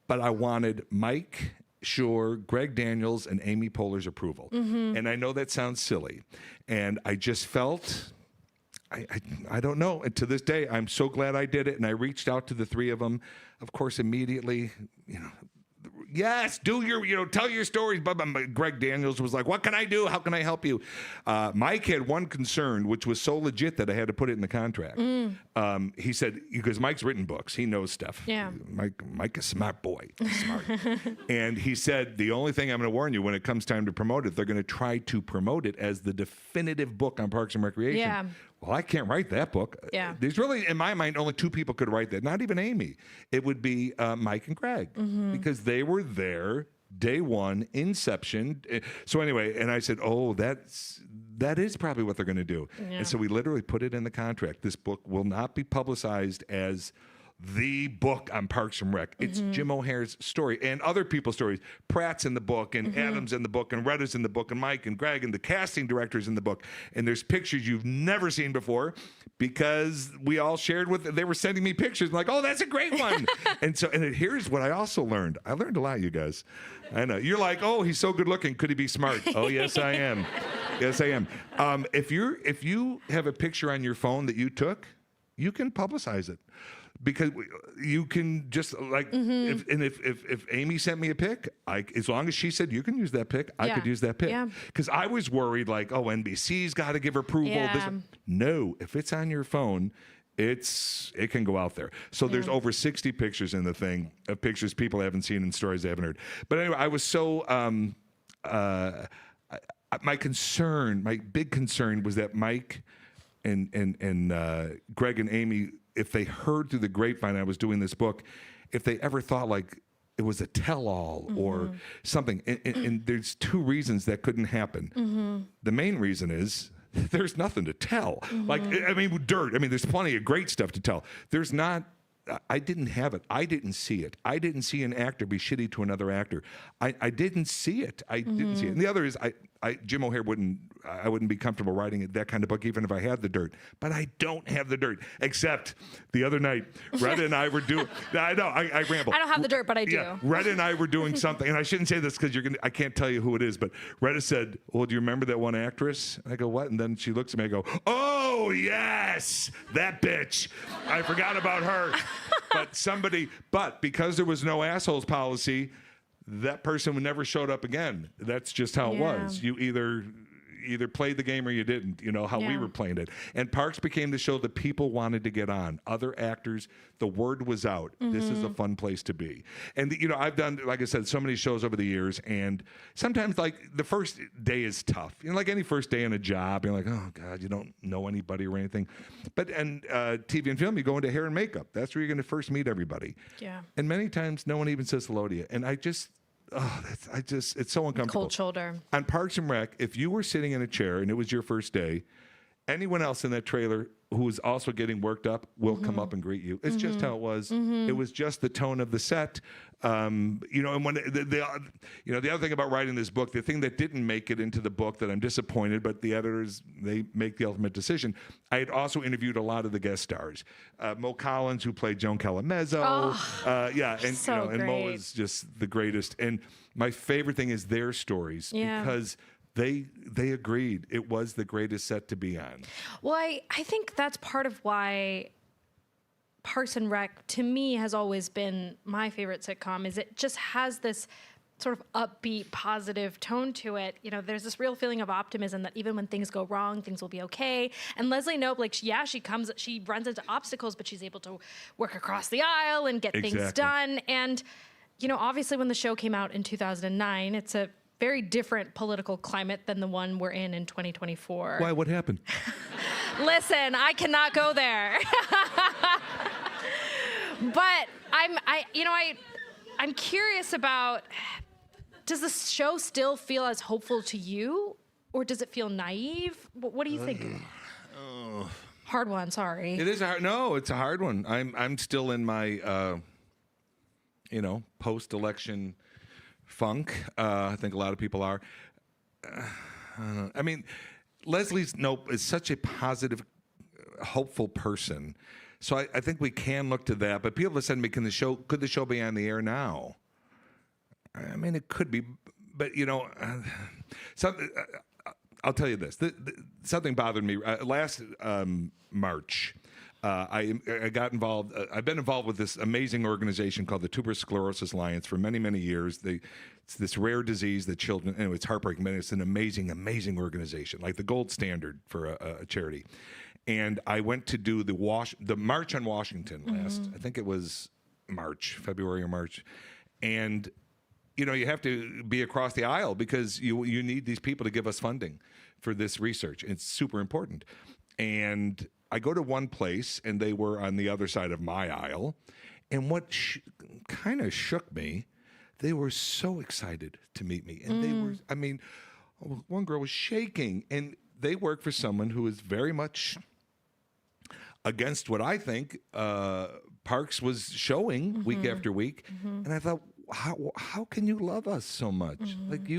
I wanted Mike Schur, Greg Daniels, and Amy Poehler's approval. And I know that sounds silly. And I just felt, I don't know. And to this day, I'm so glad I did it. And I reached out to the 3 of them, of course, immediately, yes, do your, tell your stories. But Greg Daniels was like, what can I do? How can I help you? Mike had one concern, which was so legit that I had to put it in the contract. He said, because Mike's written books, he knows stuff. Yeah. Mike is a smart boy. Smart. And he said, the only thing I'm going to warn you, when it comes time to promote it, they're going to try to promote it as the definitive book on Parks and Recreation. Yeah. Well, I can't write that book. Yeah. There's really, in my mind, only 2 people could write that. Not even Amy. It would be Mike and Greg because they were there day one, inception. So anyway, and I said, oh, that is probably what they're going to do. Yeah. And so we literally put it in the contract. This book will not be publicized as the book on Parks and Rec. It's Jim O'Hare's story and other people's stories. Pratt's in the book, and Adam's in the book, and Retta's in the book, and Mike and Greg, and the casting director's in the book. And there's pictures you've never seen before because we all shared they were sending me pictures. I'm like, oh, that's a great one. And here's what I also learned. I learned a lot, you guys. I know. You're like, oh, he's so good looking. Could he be smart? Oh, yes, I am. Yes, I am. If you have a picture on your phone that you took, you can publicize it. because you can just like if Amy sent me a pic, as long as she said you can use that pic, I could use that pic. Yeah. Because I was worried like, oh, NBC's got to give approval. Yeah. No, if it's on your phone, it can go out there. So there's over 60 pictures in the thing of pictures people haven't seen and stories they haven't heard. But anyway, I was so my big concern was that Mike and Greg and Amy, if they heard through the grapevine I was doing this book, if they ever thought like it was a tell-all or something, and there's two reasons that couldn't happen. The main reason is there's nothing to tell. Like, I mean, dirt. I mean, there's plenty of great stuff to tell. There's not. I didn't have it. I didn't see it. I didn't see an actor be shitty to another actor. I didn't see it. I didn't see it. And the other is, Jim O'Heir I wouldn't be comfortable writing that kind of book even if I had the dirt. But I don't have the dirt. Except the other night, Retta and I were doing. I know I ramble. I don't have the dirt, but I do. Yeah, Retta and I were doing something, and I shouldn't say this because I can't tell you who it is. But Retta said, "Well, do you remember that one actress?" And I go, "What?" And then she looks at me. I go, "Oh yes, that bitch. I forgot about her." But because there was no assholes policy, that person never showed up again. That's just how it was. You either played the game or you didn't, how we were playing it. And Parks became the show that people wanted to get on. Other actors, the word was out. This is a fun place to be. And, I've done, like I said, so many shows over the years. And sometimes, like, the first day is tough. Like any first day in a job, you're like, oh, God, you don't know anybody or anything. But, TV and film, you go into hair and makeup. That's where you're going to first meet everybody. Yeah. And many times, no one even says hello to you. And it's so uncomfortable. Cold shoulder. On Parks and Rec, if you were sitting in a chair and it was your first day, anyone else in that trailer who is also getting worked up will come up and greet you. It's just how it was. It was just the tone of the set. And when the other thing about writing this book, the thing that didn't make it into the book that I'm disappointed, but the editors, they make the ultimate decision. I had also interviewed a lot of the guest stars. Mo Collins, who played Joan Calamezzo. And Mo is just the greatest. And my favorite thing is their stories because they agreed it was the greatest set to be on. Well, I think that's part of why Parks and Rec, to me, has always been my favorite sitcom, is it just has this sort of upbeat, positive tone to it. There's this real feeling of optimism that even when things go wrong, things will be okay. And Leslie Knope, she runs into obstacles, but she's able to work across the aisle and get things done. And, obviously when the show came out in 2009, it's a very different political climate than the one we're in 2024. Why? What happened? Listen, I cannot go there. But I'm curious about, does the show still feel as hopeful to you, or does it feel naive? What do you think? Hard one, sorry. It is it's a hard one. I'm still in my post-election funk. I think a lot of people are. I mean, Leslie Knope is such a positive, hopeful person. So I think we can look to that. But people have said to me, could the show be on the air now? I mean, it could be. But, I'll tell you this. Something bothered me. Last March, I got involved. I've been involved with this amazing organization called the Tuberous Sclerosis Alliance for many, many years. It's this rare disease that children, anyway, it's heartbreaking, but it's an amazing, amazing organization, like the gold standard for a charity. And I went to do the March on Washington last, I think it was February or March. And, you have to be across the aisle because you need these people to give us funding for this research. It's super important. And I go to one place, and they were on the other side of my aisle. And what kind of shook me, they were so excited to meet me. And they were, one girl was shaking. And they work for someone who is very much against what I think Parks was showing week after week. And I thought, how can you love us so much? Like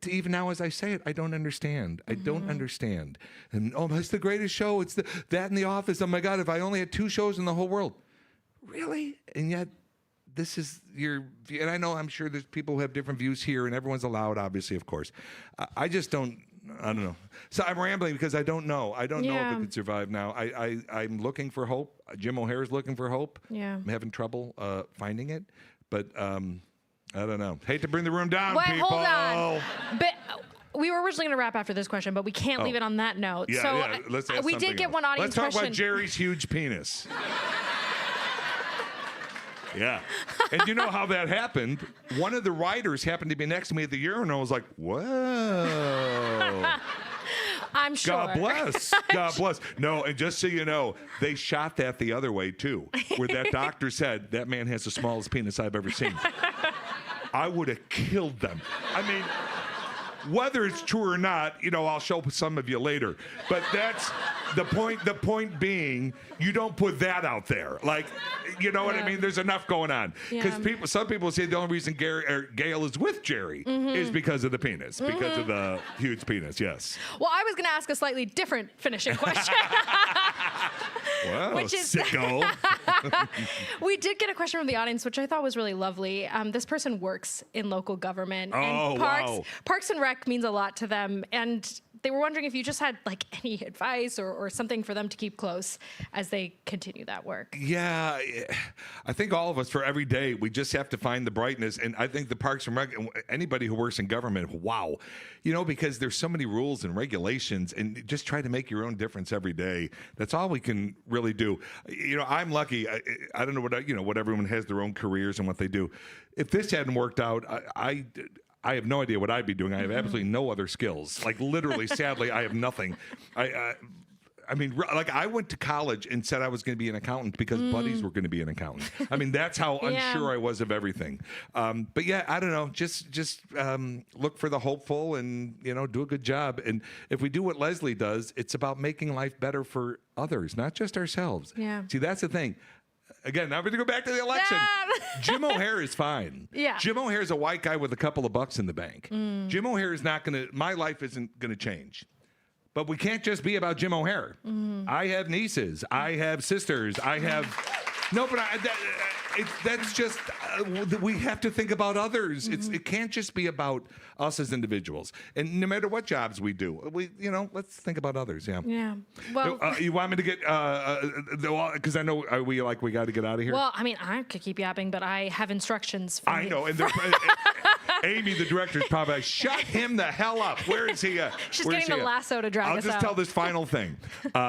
even now as I say it, I don't understand. I don't understand. And it's the greatest show. It's that in The Office. Oh my God, if I only had 2 shows in the whole world. Really? And yet this is your view. And I'm sure there's people who have different views here, and everyone's allowed, obviously, of course. I just don't I don't know. So I'm rambling because I don't know. I don't know if Yeah. it could survive now. I'm looking for hope. Jim O'Here's looking for hope. Yeah. I'm having trouble finding it, but I don't know. Hate to bring the room down, Wait, people. hold on. But we were originally going to wrap after this question, but we can't leave it on that note. Yeah, so yeah. Let's ask we did something get else. one audience Let's talk question. about Jerry's huge penis. Yeah. And you know how that happened? One of the writers happened to be next to me at the urinal. I was like, whoa. I'm sure. God bless. God bless. No, and just so you know, they shot that the other way, too, where that doctor said, that man has the smallest penis I've ever seen. I would have killed them. I mean, whether it's true or not, I'll show some of you later. But that's the point. The point being, you don't put that out there. Like, you know what I mean? There's enough going on. Because some people say the only reason Gail is with Jerry is because of the penis, because of the huge penis. Yes. Well, I was going to ask a slightly different finishing question. Wow, Which is sicko. We did get a question from the audience, which I thought was really lovely. This person works in local government, and Parks and Rec means a lot to them, and they were wondering if you just had like any advice or something for them to keep close as they continue that work. Yeah, I think all of us, for every day, we just have to find the brightness. And I think the Parks and Rec, anybody who works in government, wow, because there's so many rules and regulations, and just try to make your own difference every day. That's all we can really do. I'm lucky. I don't know what everyone has their own careers and what they do. If this hadn't worked out, I have no idea what I'd be doing. I have absolutely no other skills. Like, literally, sadly, I have nothing. I mean, like, I went to college and said I was going to be an accountant because buddies were going to be an accountant. I mean, that's how unsure I was of everything. But yeah, I don't know. Just look for the hopeful and, do a good job. And if we do what Leslie does, it's about making life better for others, not just ourselves. Yeah. See, that's the thing. Again, now we're going to go back to the election. Jim O'Heir is fine. Yeah. Jim O'Heir is a white guy with a couple of bucks in the bank. Jim O'Heir is not going to, my life isn't going to change. But we can't just be about Jim O'Heir. I have nieces. I have sisters. I have, no, but that's just, we have to think about others. It can't just be about us as individuals. And no matter what jobs we do, let's think about others. Yeah. Yeah. Well, You want me to get, because I know we got to get out of here. well, I mean, I could keep yapping, but I have instructions. From I know. And Amy, the director, is probably like, shut him the hell up. Where is he? She's getting the lasso to drag I'll us just out. tell this final thing. But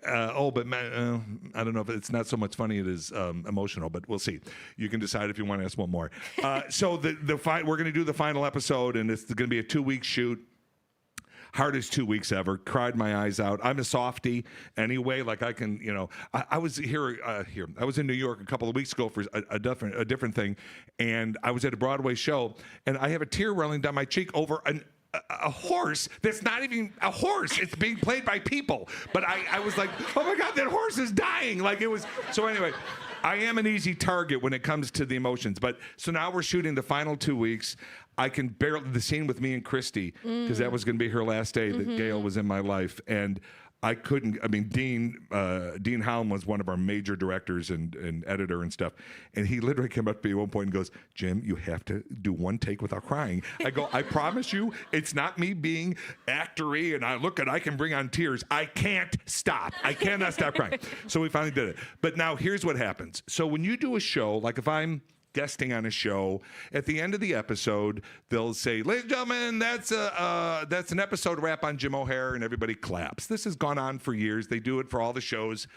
I don't know if it's not so much funny, it is emotional, but we'll see. You can decide if you want to ask one more. So we're going to do the final episode, and it's going to be a 2-week shoot. Hardest 2 weeks ever. Cried my eyes out. I'm a softie anyway. Like, I can, I was here. I was in New York a couple of weeks ago for a different thing, and I was at a Broadway show, and I have a tear rolling down my cheek over a horse that's not even a horse. It's being played by people. But I was like, oh my God, that horse is dying. Like, it was. So anyway, I am an easy target when it comes to the emotions. But so now we're shooting the final 2 weeks. I can barely, the scene with me and Christy, because that was going to be her last day that Gail was in my life. And I couldn't, I mean, Dean Hallam was one of our major directors and editor and stuff. And he literally came up to me at one point and goes, Jim, you have to do one take without crying. I go, I promise you, it's not me being actory and I can bring on tears. I can't stop. I cannot stop crying. So we finally did it. But now here's what happens. So when you do a show, like if I'm guesting on a show, at the end of the episode, they'll say, ladies and gentlemen, that's an episode wrap on Jim O'Heir, and everybody claps. This has gone on for years. They do it for all the shows,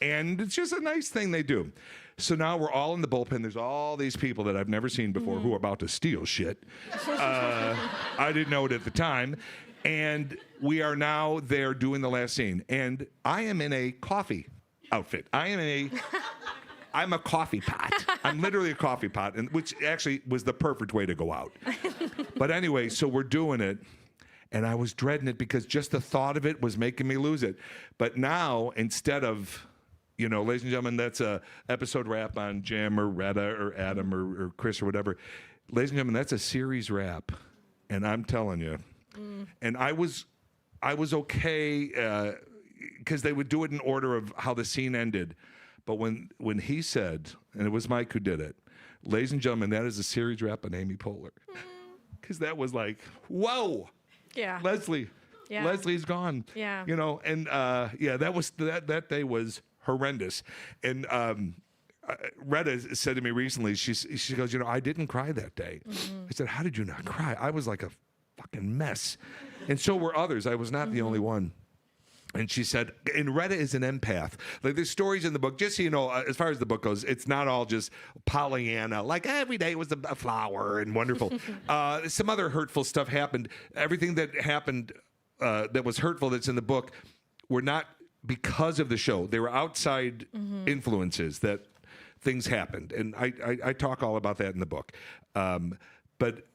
and it's just a nice thing they do. So now we're all in the bullpen. There's all these people that I've never seen before who are about to steal shit. I didn't know it at the time. And we are now there doing the last scene. And I am in a coffee outfit. I'm a coffee pot. I'm literally a coffee pot, and which actually was the perfect way to go out. But anyway, so we're doing it, and I was dreading it because just the thought of it was making me lose it. But now, instead of, ladies and gentlemen, that's a episode wrap on Jim or Retta or Adam or Chris or whatever. Ladies and gentlemen, that's a series wrap, and I'm telling you. And I was okay because they would do it in order of how the scene ended. But when he said, and it was Mike who did it, ladies and gentlemen, that is a series wrap on Amy Poehler. Because that was like, whoa. Yeah. Leslie, Yeah. Leslie's gone. Yeah. You know, and that day was horrendous. And Retta said to me recently, she goes, you know, I didn't cry that day. I said, how did you not cry? I was like a fucking mess. And so were others. I was not the only one. And she said, and Retta is an empath. Like, there's stories in the book, just so you know, as far as the book goes, it's not all just Pollyanna, like every day was a flower and wonderful. Some other hurtful stuff happened. Everything that happened that was hurtful that's in the book were not because of the show. They were outside influences that things happened. And I talk all about that in the book. But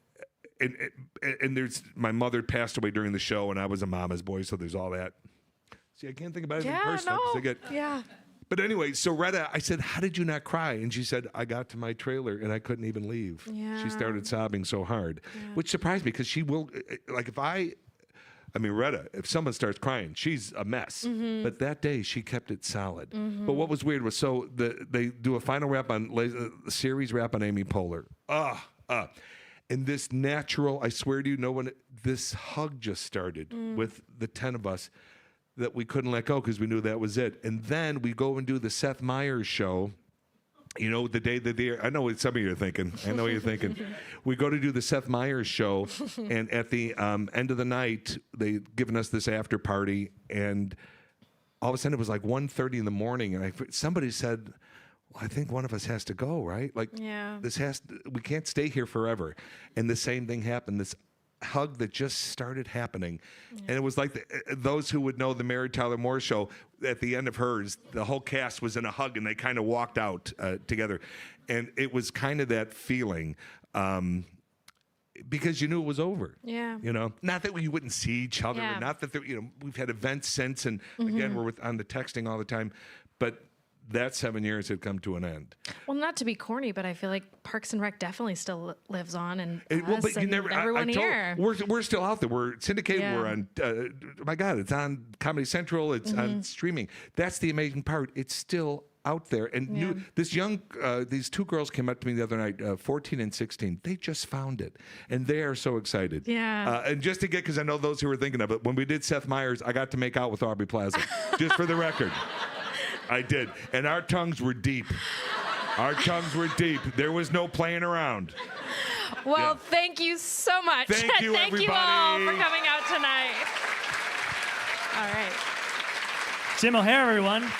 there's, my mother passed away during the show, and I was a mama's boy, so there's all that. See, I can't think about anything personal. Yeah. But anyway, so Retta, I said, how did you not cry? And she said, I got to my trailer and I couldn't even leave. Yeah. She started sobbing so hard, which surprised me because she will, like Retta, if someone starts crying, she's a mess. But that day, she kept it solid. But what was weird was, so they do a final wrap on, series wrap on Amy Poehler. And this natural, I swear to you, this hug just started with the 10 of us that we couldn't let go because we knew that was it. And then we go and do the Seth Meyers show. You know, the day that I know what some of you are thinking. I know what you're thinking. We go to do the Seth Meyers show, and at the end of the night, they'd given us this after party, and all of a sudden it was like 1:30 in the morning, and somebody said, well, I think one of us has to go, right? Like, we can't stay here forever. And the same thing happened. This hug that just started happening, and it was like those who would know the Mary Tyler Moore show, at the end of hers, the whole cast was in a hug and they kind of walked out together, and it was kind of that feeling because you knew it was over. You know, not that we wouldn't see each other, and not that we've had events since, and again we're on the texting all the time, but that 7 years had come to an end. Well, not to be corny, but I feel like Parks and Rec definitely still lives on, and but you never. everyone here. We're still out there. We're syndicated. Yeah. We're on. My God, it's on Comedy Central. It's on streaming. That's the amazing part. It's still out there. And these two girls came up to me the other night, 14 and 16. They just found it, and they are so excited. Yeah. And just to get, because I know those who were thinking of it, when we did Seth Meyers, I got to make out with Aubrey Plaza, just for the record. I did. And our tongues were deep. There was no playing around. Well, thank you so much. Thank you, thank everybody. you all for coming out tonight. All right. Tim O'Hare, everyone.